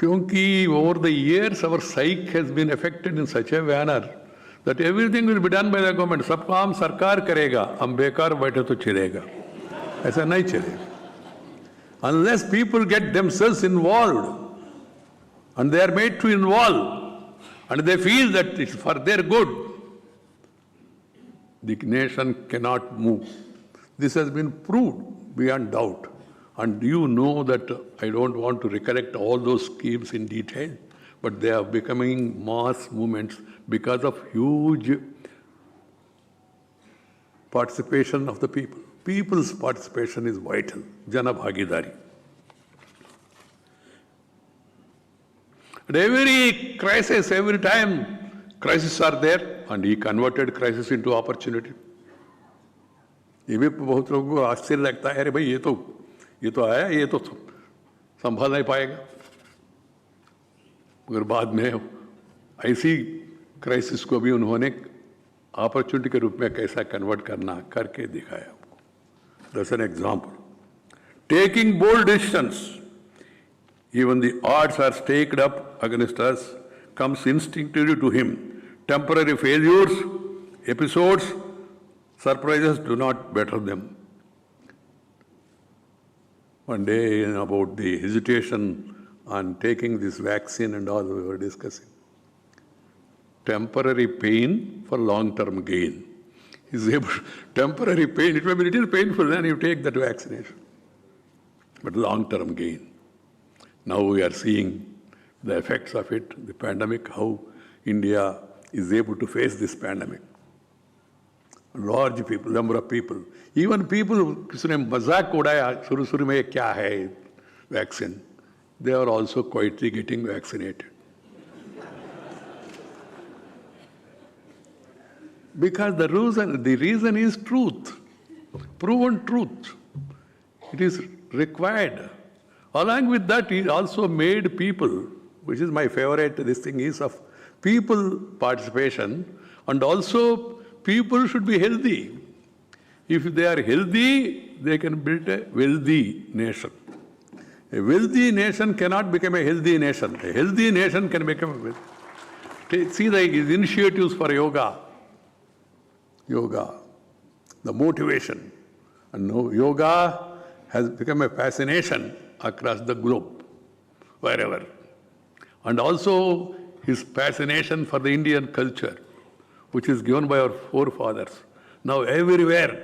क्योंकि over the years our psyche has been affected in such a manner that everything will be done by the government. सब काम सरकार करेगा, हम बेकार बैठे तो चलेगा, ऐसा नहीं चलेगा। Unless people get themselves involved and they are made to involve and they feel that it's for their good, the nation cannot move. This has been proved beyond doubt. And you know that I don't want to recollect all those schemes in detail, but they are becoming mass movements because of huge participation of the people. People's participation is vital. Jana Bhagidari. And every crisis, every time crises are there, and he converted crisis into opportunity. ये भी बहुत लोगों को आश्चर्य लगता है, अरे भाई ये तो आया, ये तो संभाल नहीं पाएगा, मगर बाद में ऐसी क्राइसिस को भी उन्होंने अपॉर्चुनिटी के रूप में कैसा कन्वर्ट करना करके दिखाया। That's an example. Taking bold decisions, even the odds are staked up against us, comes instinctively to him. Temporary failures, episodes, surprises do not better them. One day about the hesitation on taking this vaccine and all we were discussing. Temporary pain for long-term gain. Temporary pain, it may be a little painful when you take that vaccination, but long-term gain. Now we are seeing the effects of it, the pandemic, how India is able to face this pandemic. Large people, number of people, even people किसी ने मजाक उड़ाया शुरू में क्या है vaccine, they are also quietly getting vaccinated. Because the reason is truth, proven truth. It is required. Along with that, he also made people, which is my favorite, this thing is of people participation, and also people should be healthy. If they are healthy, they can build a wealthy nation. A wealthy nation cannot become a healthy nation. A healthy nation can become a wealthy. See the initiatives for yoga, the motivation. And now yoga has become a fascination across the globe, wherever. And also his fascination for the Indian culture, which is given by our forefathers. Now everywhere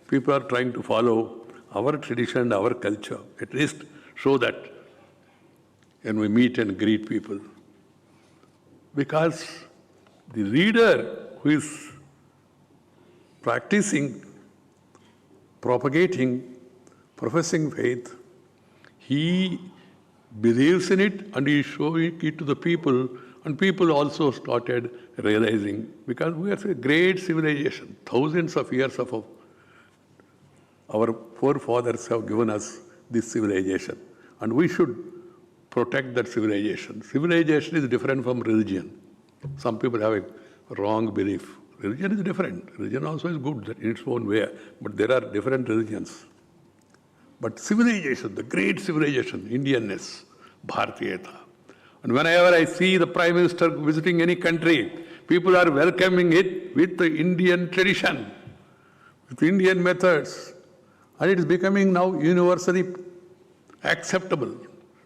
people are trying to follow our tradition, our culture, at least show that when we meet and greet people. Because the leader who is practicing, propagating, professing faith, he believes in it and he is showing it to the people, and people also started realizing, because we are a great civilization, thousands of years of our forefathers have given us this civilization, and we should protect that civilization. Civilization is different from religion. Some people have a wrong belief. Religion is different. Religion also is good in its own way, but there are different religions. But civilization, the great civilization, Indianness, Bharatiyata. And whenever I see the Prime Minister visiting any country, people are welcoming it with the Indian tradition, with Indian methods. And it is becoming now universally acceptable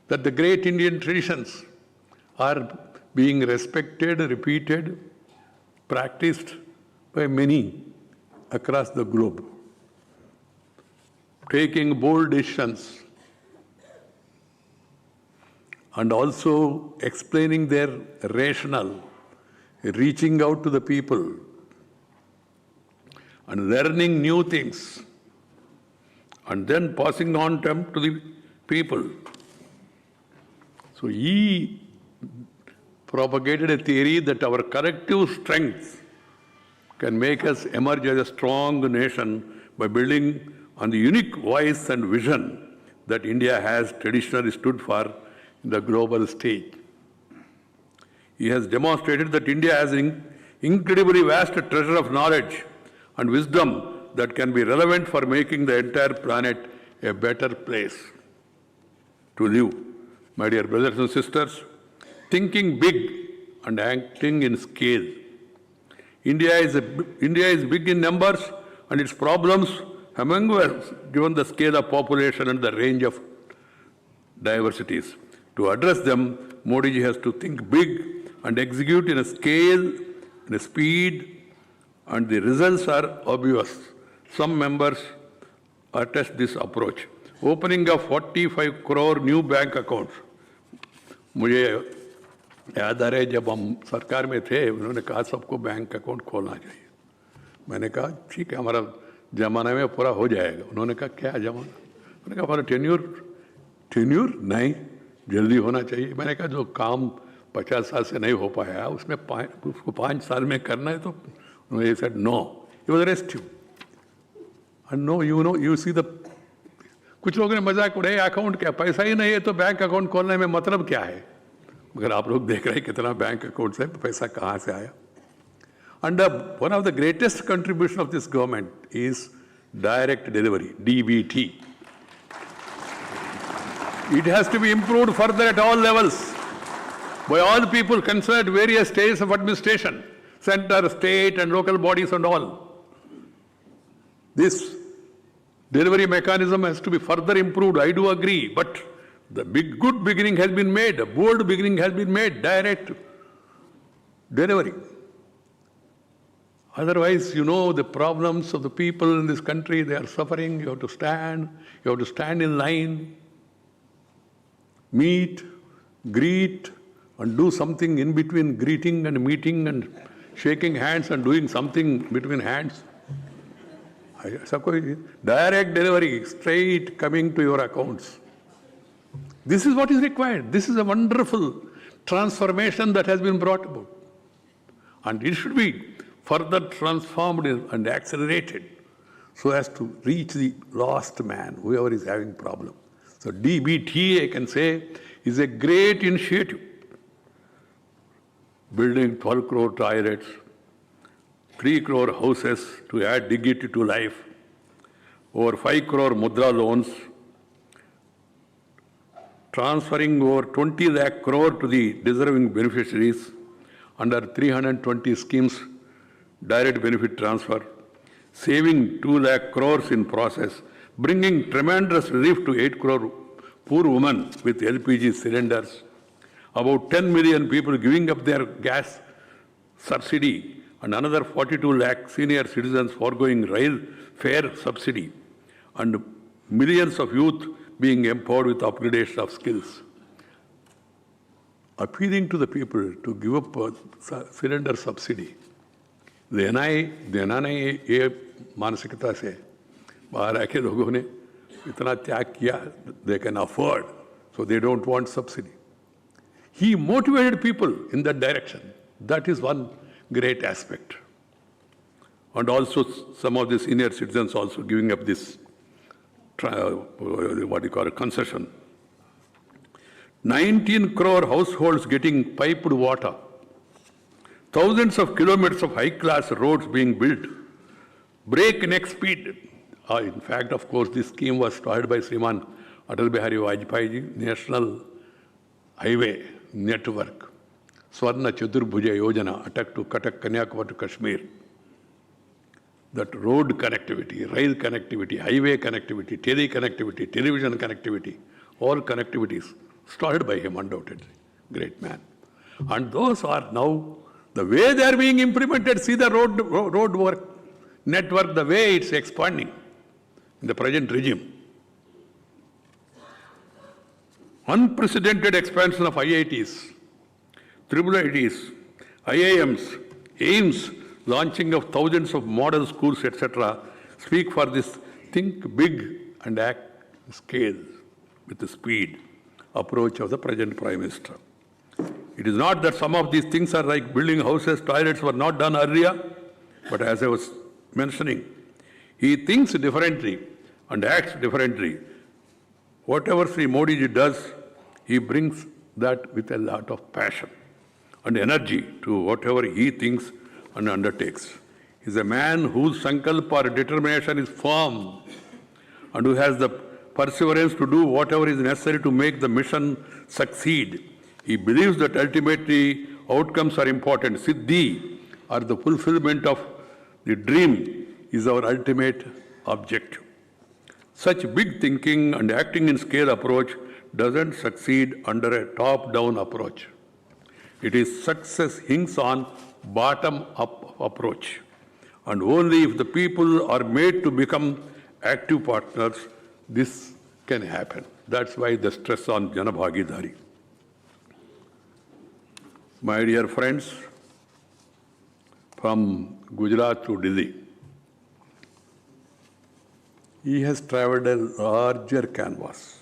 that the great Indian traditions are being respected, repeated, practiced by many across the globe. Taking bold decisions and also explaining their rationale, reaching out to the people and learning new things, and then passing on them to the people. So he propagated a theory that our collective strength can make us emerge as a strong nation by building on the unique voice and vision that India has traditionally stood for in the global stage. He has demonstrated that India has an incredibly vast treasure of knowledge and wisdom that can be relevant for making the entire planet a better place to live. My dear brothers and sisters, thinking big and acting in scale. India is big in numbers and its problems humongous given the scale of population and the range of diversities. To address them, Modi ji has to think big and execute in a scale, in a speed, and the results are obvious. Some members attest this approach. Opening of 45 crore new bank accounts. मुझे याद आ रहा है जब हम सरकार में थे उन्होंने कहा सबको बैंक अकाउंट खोलना चाहिए. मैंने कहा ठीक है हमारा जमाना में पूरा हो जाएगा. उन्होंने कहा क्या जमाना? मैंने कहा हमारा टेन्यूर नहीं जल्दी होना चाहिए. मैंने कहा जो काम 50 साल से नहीं हो पाया उसमें उसको 5 साल में करना है तो उन्होंने said no. He was restive. And no, you see the कुछ लोगों ने मजाक उड़ाया अकाउंट क्या पैसा ही नहीं है तो बैंक अकाउंट खोलने में मतलब क्या है. मगर आप लोग देख रहे हैं कितना बैंक अकाउंट से पैसा कहाँ से आया. And one of the greatest contribution of this government is direct delivery, DBT. It has to be improved further at all levels by all people concerned, various stages of administration, center, state and local bodies and all. This delivery mechanism has to be further improved, I do agree, but the good beginning has been made, a bold beginning has been made, direct delivery. Otherwise, the problems of the people in this country, they are suffering, you have to stand in line, meet, greet, and do something in between greeting and meeting and shaking hands and doing something between hands. Direct delivery, straight coming to your accounts. This is what is required. This is a wonderful transformation that has been brought about. And it should be further transformed and accelerated so as to reach the lost man, whoever is having problem. So DBT, I can say, is a great initiative. Building 12 crore toilets, 3 crore houses to add dignity to life, over 5 crore mudra loans, transferring over 20 lakh crore to the deserving beneficiaries under 320 schemes, direct benefit transfer, saving 2 lakh crores in process, bringing tremendous relief to 8 crore poor women with LPG cylinders, about 10 million people giving up their gas subsidy, and another 42 lakh senior citizens foregoing rail fare subsidy, and millions of youth being empowered with upgradation of skills. Appealing to the people to give up cylinder subsidy. देना नहीं ये मानसिकता से बाहर आके लोगों ने इतना त्याग किया, they can afford, so they don't want subsidy. He motivated people in that direction. That is one great aspect. And also some of the senior citizens also giving up this, concession. 19 crore households getting piped water. Thousands of kilometers of high-class roads being built. Breakneck speed. In fact, of course, this scheme was started by Sriman Atal Bihari Vajpayee ji, National Highway Network. Swarna Chaturbhuja Yojana, attack to Cuttack, Kanyakumari to Kashmir. That road connectivity, rail connectivity, highway connectivity, tele connectivity, television connectivity, all connectivities started by him undoubtedly. Great man. And those are now, the way they are being implemented, see the road work network, the way it's expanding in the present regime. Unprecedented expansion of IITs, IIITs, IIMs, AIMS, launching of thousands of model schools, etc., speak for this think big and act scale with the speed approach of the present Prime Minister. It is not that some of these things are like building houses, toilets were not done earlier, but as I was mentioning, he thinks differently and acts differently. Whatever Sri Modi ji does, he brings that with a lot of passion and energy to whatever he thinks and undertakes. He is a man whose sankalp or determination is firm and who has the perseverance to do whatever is necessary to make the mission succeed. He believes that ultimately outcomes are important. Siddhi, or the fulfillment of the dream, is our ultimate objective. Such big thinking and acting in scale approach doesn't succeed under a top-down approach. It is success hinges on bottom-up approach. And only if the people are made to become active partners, this can happen. That's why the stress on Janabhagidari. My dear friends, from Gujarat to Delhi, he has traveled a larger canvas,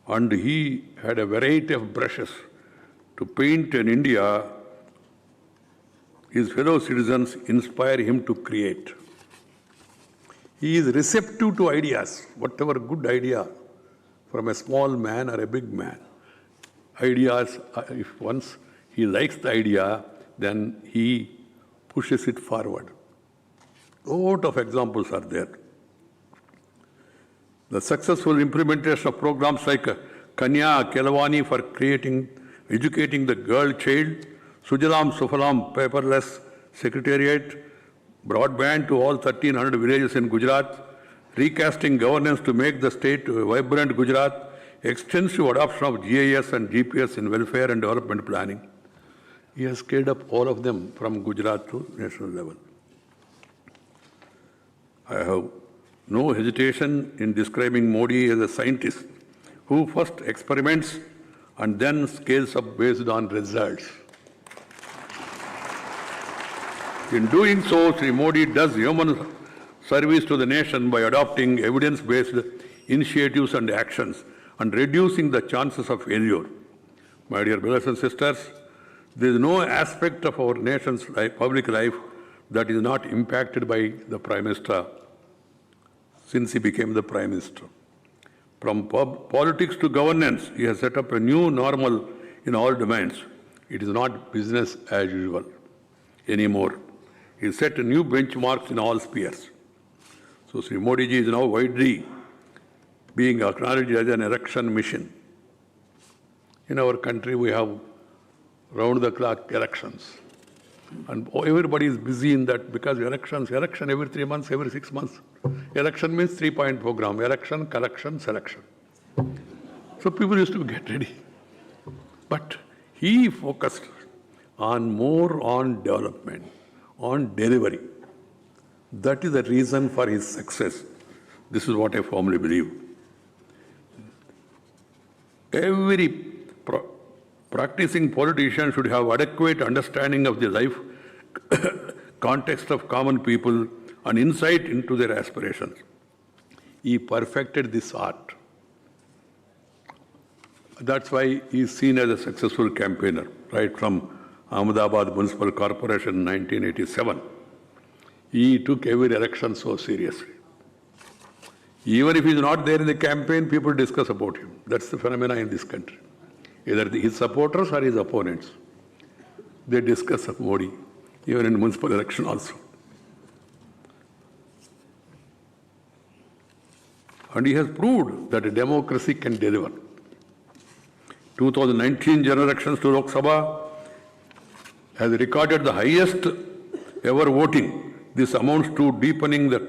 and he had a variety of brushes to paint in India. His fellow citizens inspire him to create. He is receptive to ideas, whatever good idea from a small man or a big man. Ideas, if once he likes the idea, then he pushes it forward. A lot of examples are there. The successful implementation of programs like Kanya Kelavani for educating the girl child, Sujalam Sufalam paperless secretariat, broadband to all 1,300 villages in Gujarat, recasting governance to make the state a vibrant Gujarat, extensive adoption of GIS and GPS in welfare and development planning. He has scaled up all of them from Gujarat to national level. I have no hesitation in describing Modi as a scientist who first experiments and then scales up based on results. In doing so, Sri Modi does human service to the nation by adopting evidence-based initiatives and actions and reducing the chances of failure. My dear brothers and sisters, there is no aspect of our nation's public life that is not impacted by the Prime Minister since he became the Prime Minister. From politics to governance, he has set up a new normal in all domains. It is not business as usual anymore. He set new benchmarks in all spheres. So Sri Modi ji is now widely being acknowledged as an election mission. In our country, we have round-the-clock elections. And everybody is busy in that because election every 3 months, every 6 months. Election means 3-point program, election, collection, selection. So people used to get ready. But he focused more on development, on delivery. That is the reason for his success. This is what I firmly believe. Every practicing politician should have adequate understanding of the life context of common people and insight into their aspirations. He perfected this art. That's why he is seen as a successful campaigner, right from Ahmedabad Municipal Corporation in 1987. He took every election so seriously. Even if he is not there in the campaign, people discuss about him. That's the phenomena in this country. Either his supporters or his opponents. They discuss of Modi, even in municipal election also. And he has proved that a democracy can deliver. 2019 general elections to Lok Sabha has recorded the highest ever voting. This amounts to deepening the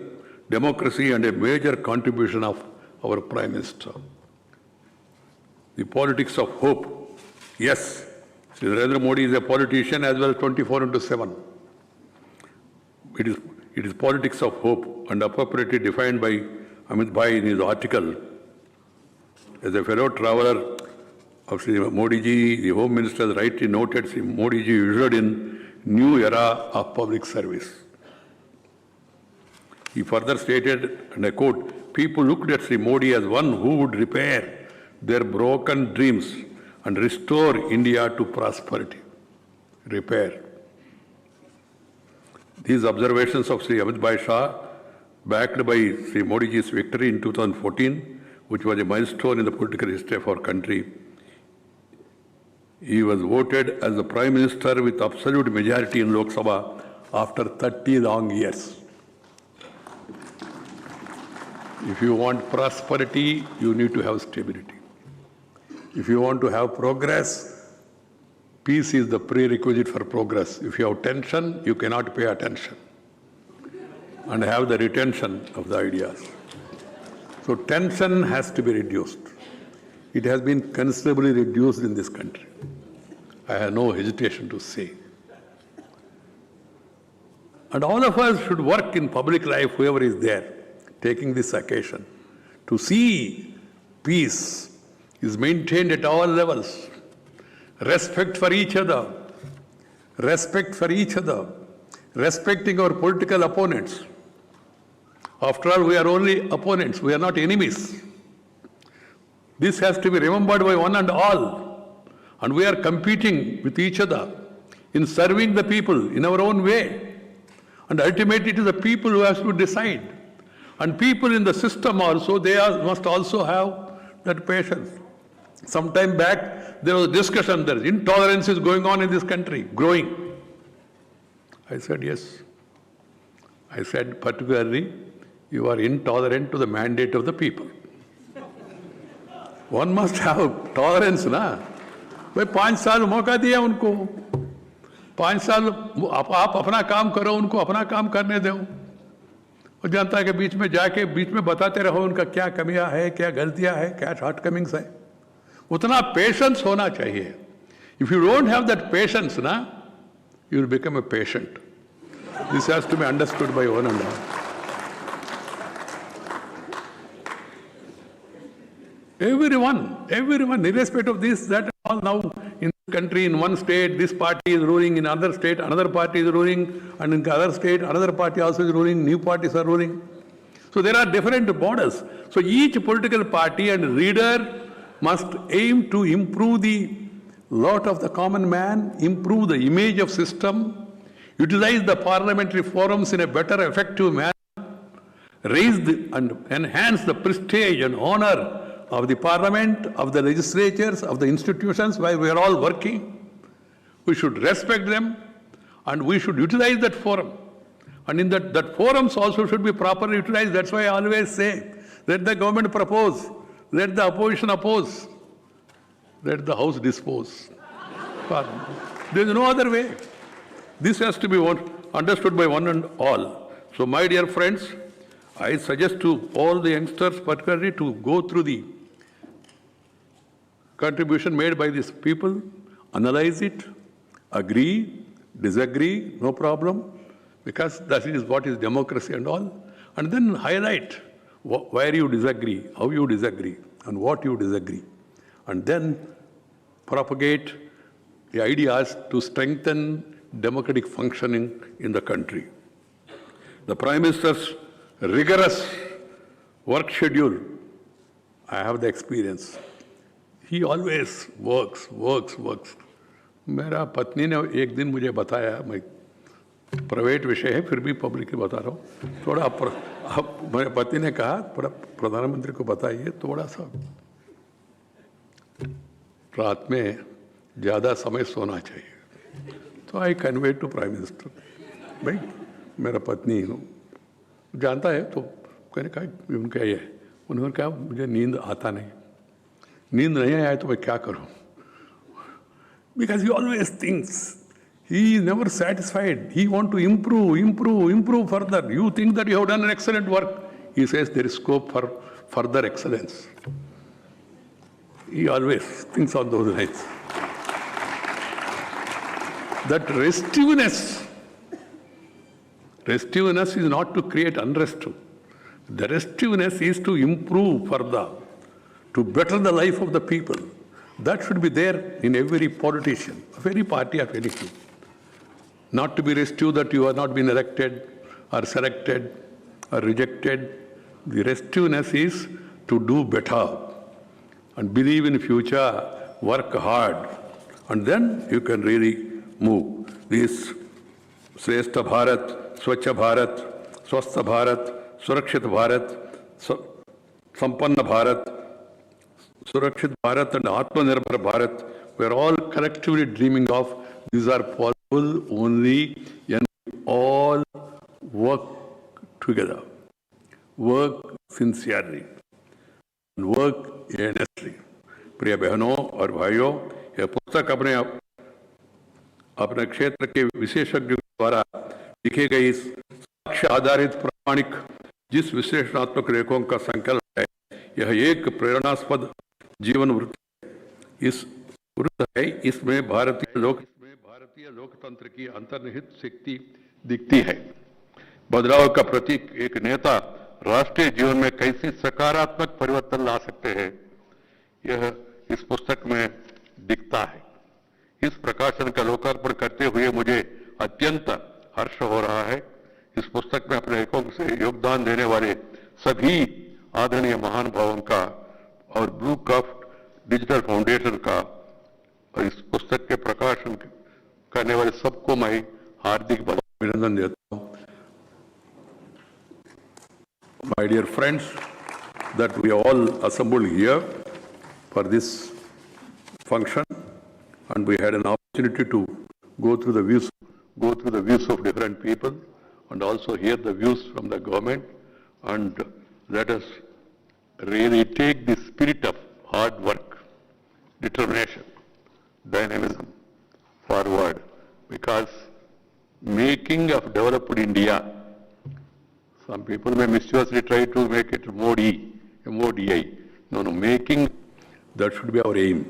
democracy and a major contribution of our Prime Minister. The politics of hope. Yes, Sri Narendra Modi is a politician as well as 24/7. It is politics of hope and appropriately defined by Amit Bhai in his article. As a fellow traveler of Sri Modi ji, the Home Minister has rightly noted Sri Modi ji ushered in new era of public service. He further stated, and I quote, people looked at Sri Modi as one who would repair their broken dreams and restore India to prosperity. Repair. These observations of Sri Amit Bhai Shah, backed by Sri Modi ji's victory in 2014, which was a milestone in the political history of our country. He was voted as the Prime Minister with absolute majority in Lok Sabha after 30 long years. If you want prosperity, you need to have stability. If you want to have progress, peace is the prerequisite for progress. If you have tension, you cannot pay attention and have the retention of the ideas. So tension has to be reduced. It has been considerably reduced in this country. I have no hesitation to say. And all of us should work in public life, whoever is there, taking this occasion, to see peace is maintained at all levels. Respect for each other, respect for each other, respecting our political opponents. After all, we are only opponents, we are not enemies. This has to be remembered by one and all. And we are competing with each other in serving the people in our own way. And ultimately it is the people who have to decide. And people in the system also, must also have that patience. Some time back, there was a discussion, there is intolerance is going on in this country, growing. I said, yes. I said, particularly, you are intolerant to the mandate of the people. One must have tolerance, na? भाई 5 साल मौका दिया उनको, 5 साल आप अपना काम करो, उनको अपना काम करने दो, और जनता के बीच में जाके बीच में बताते रहो उनका क्या कमियां है, क्या गलतियां है, क्या शॉर्टकमिंग्स है. उतना पेशेंस होना चाहिए. If you don't have that patience, na, you will become a patient. This has to be understood by one and all. Everyone, irrespective of this, that, all now in this country, in one state, this party is ruling, in another state, another party is ruling, and in the other state, another party also is ruling, new parties are ruling. So there are different borders. So each political party and leader must aim to improve the lot of the common man, improve the image of system, utilize the parliamentary forums in a better, effective manner, raise and enhance the prestige and honor of the parliament, of the legislatures, of the institutions where we are all working. We should respect them and we should utilize that forum. And in that forums also should be properly utilized. That's why I always say, let the government propose, let the opposition oppose, let the house dispose. There is no other way. This has to be understood by one and all. So my dear friends, I suggest to all the youngsters particularly to go through the contribution made by these people, analyze it, agree, disagree, no problem, because that is what is democracy and all, and then highlight where you disagree, how you disagree, and what you disagree, and then propagate the ideas to strengthen democratic functioning in the country. The Prime Minister's rigorous work schedule, I have the experience. He always works. मेरा पत्नी ने एक दिन मुझे बताया, मैं private विषय है फिर भी पब्लिकली बता रहा हूँ, थोड़ा मेरे पत्नी ने कहा प्रधानमंत्री को बताइए थोड़ा सा रात में ज़्यादा समय सोना चाहिए. तो I convey to prime minister, भाई मेरा पत्नी जानता है, तो मैंने कहा उनका ये, उन्होंने कहा मुझे नींद आता नहीं, नींद नहीं आया तो मैं क्या करूं? Because he always thinks, he is never satisfied, he want to improve further. You think that you have done an excellent work, he says there is scope for further excellence. He always thinks on those lines. That restiveness is not to create unrest. The restiveness is to improve further, to better the life of the people. That should be there in every politician, of any party, of anything. Not to be restive that you have not been elected or selected or rejected. The restiveness is to do better and believe in future, work hard, and then you can really move. This Shrestha Bharat, Swachha Bharat, Swastha Bharat, Surakshit Bharat, Sampanna Bharat, Surakshit Bharat and Atmanirbhar Bharat, we are all collectively dreaming of. These are possible only when we all work together, work sincerely, and work earnestly. प्रिय बहनों और भाइयों, यह पुस्तक अपने क्षेत्र के विशेषज्ञों द्वारा लिखी गई साक्ष्य आधारित प्रामाणिक जिस विश्लेषणात्मक लेखों का संकलन है, यह एक प्रेरणास्पद जीवन वृत्त है। इसमें भारतीय लोकतंत्र की अंतर्निहित शक्ति दिखती है। बदलाव का प्रतीक एक नेता राष्ट्रीय जीवन में कैसे सकारात्मक परिवर्तन ला सकते हैं, यह इस पुस्तक में दिखता है। इस प्रकाशन का लोकार्पण करते हुए मुझे अत्यंत हर्ष हो रहा है। इस पुस्तक में अपने लेखों से योगदान देने वाले सभी आदरणीय महानुभावों का और ब्लू क्राफ्ट डिजिटल फाउंडेशन का और इस पुस्तक के प्रकाशन करने वाले सबको मैं हार्दिक अभिनंदन देता हूं। My dear friends, that we all assembled here for this function, and we had an opportunity to go through the views of different people, and also hear the views from the government, and let us really take the spirit of hard work, determination, dynamism forward, because making of developed India, some people may mischievously try to make it MODI. No, making, that should be our aim.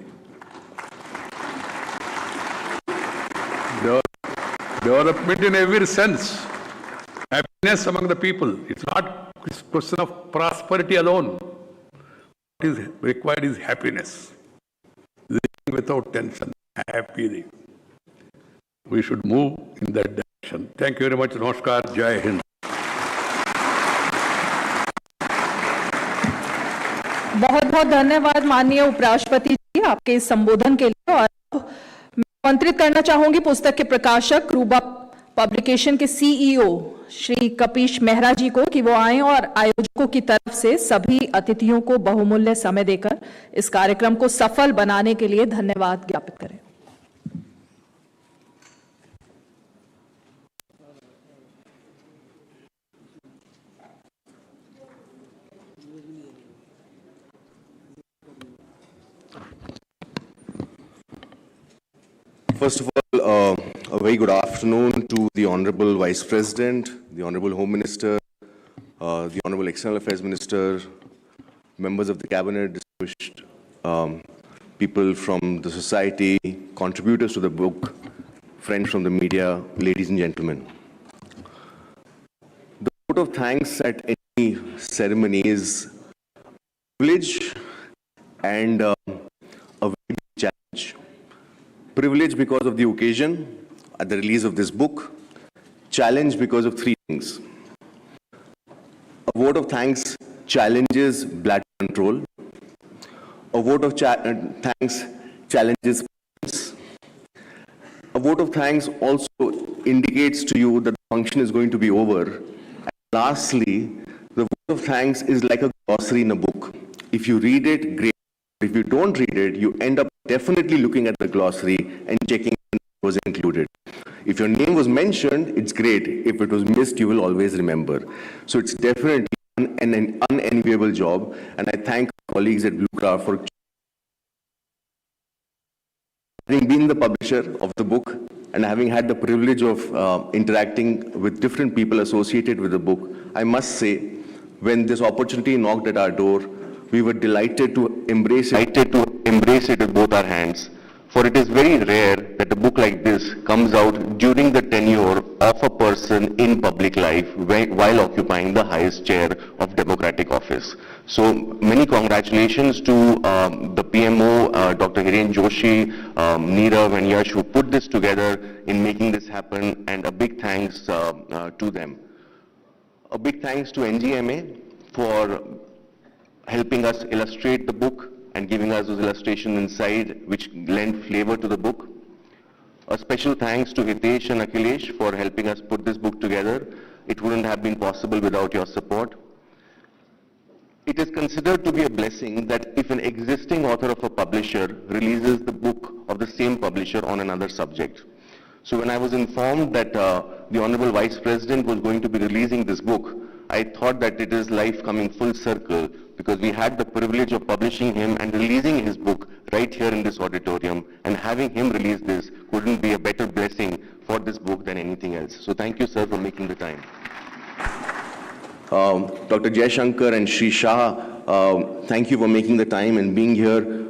Development in every sense, happiness among the people. It's not a question of prosperity alone. What is required is happiness. Living without tension, happily. We should move in that direction. Thank you very much. Namaskar. Jai Hind. बहुत बहुत धन्यवाद माननीय उपराष्ट्रपति जी आपके इस संबोधन के लिए। और मैं आमंत्रित करना चाहूंगी पुस्तक के प्रकाशक रूबा पब्लिकेशन के सीईओ श्री कपीश मेहरा जी को कि वो आए और आयोजकों की तरफ से सभी अतिथियों को बहुमूल्य समय देकर इस कार्यक्रम को सफल बनाने के लिए धन्यवाद ज्ञापित करें। First of all, a very good afternoon to the Honorable Vice President, the Honorable Home Minister, the Honorable External Affairs Minister, members of the Cabinet, distinguished people from the society, contributors to the book, friends from the media, ladies and gentlemen. The vote of thanks at any ceremony is a privilege and a very big challenge. Privilege because of the occasion at the release of this book, challenge because of three things. A vote of thanks challenges bladder control. A vote of thanks challenges patience. A vote of thanks also indicates to you that the function is going to be over. And lastly, the vote of thanks is like a glossary in a book. If you read it, great. If you don't read it, you end up definitely looking at the glossary and checking if it was included. If your name was mentioned, it's great. If it was missed, you will always remember. So it's definitely an unenviable job, and I thank colleagues at Blue Craft for having been the publisher of the book and having had the privilege of interacting with different people associated with the book. I must say, when this opportunity knocked at our door, we were delighted to embrace it with both our hands. For it is very rare that a book like this comes out during the tenure of a person in public life while occupying the highest chair of democratic office. So many congratulations to the PMO, Dr. Hiren Joshi, Neerav and Yash, who put this together in making this happen, and a big thanks to them. A big thanks to NGMA for helping us illustrate the book and giving us those illustrations inside which lend flavor to the book. A special thanks to Hitesh and Akhilesh for helping us put this book together. It wouldn't have been possible without your support. it is considered to be a blessing that if an existing author of a publisher releases the book of the same publisher on another subject. So when I was informed that the Honorable Vice President was going to be releasing this book, I thought that it is life coming full circle, because we had the privilege of publishing him and releasing his book right here in this auditorium, and having him release this couldn't be a better blessing for this book than anything else. So thank you, sir, for making the time. Dr. Jaishankar and Sri Shah, thank you for making the time and being here.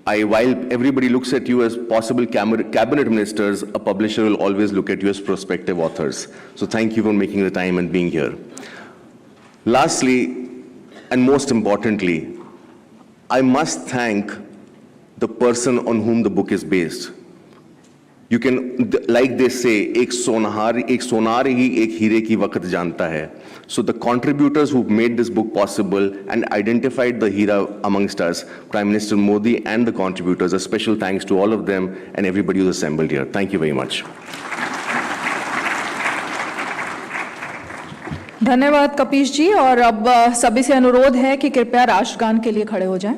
While everybody looks at you as possible cabinet ministers, a publisher will always look at you as prospective authors. So thank you for making the time and being here. Lastly, and most importantly, I must thank the person on whom the book is based. You can, like they say, एक सोनार ही एक हीरे की वक़्त जानता है. So the contributors who made this book possible and identified the hero amongst us, Prime Minister Modi and the contributors, a special thanks to all of them and everybody who's assembled here. Thank you very much. धन्यवाद कपीश जी। और अब सभी से अनुरोध है कि कृपया राष्ट्रगान के लिए खड़े हो जाएं।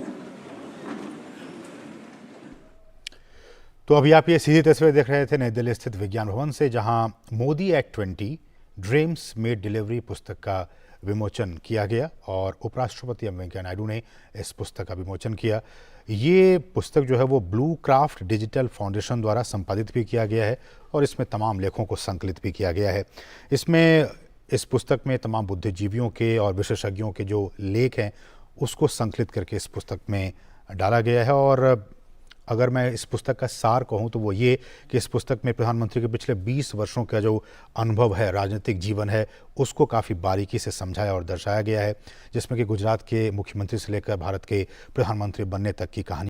तो अभी आप ये सीधी तस्वीर देख रहे थे नई दिल्ली स्थित विज्ञान भवन से, जहां Modi at 20 dreams made delivery पुस्तक का विमोचन किया गया और उपराष्ट्रपति एम वेंकैया नायडू ने इस पुस्तक का विमोचन किया। ये पुस्तक जो है वो ब्लू क्राफ्ट डिजिटल फाउंडेशन द्वारा संपादित भी किया गया है और इसमें तमाम लेखों को संकलित भी किया गया है। इस पुस्तक में तमाम बुद्धिजीवियों के और विशेषज्ञों के जो लेख हैं उसको संकलित करके इस पुस्तक में डाला गया है। और अगर मैं इस पुस्तक का सार कहूँ तो वो ये कि इस पुस्तक में प्रधानमंत्री के पिछले 20 वर्षों का जो अनुभव है, राजनीतिक जीवन है, उसको काफ़ी बारीकी से समझाया और दर्शाया गया है, जिसमें कि गुजरात के मुख्यमंत्री से लेकर भारत के प्रधानमंत्री बनने तक की कहानी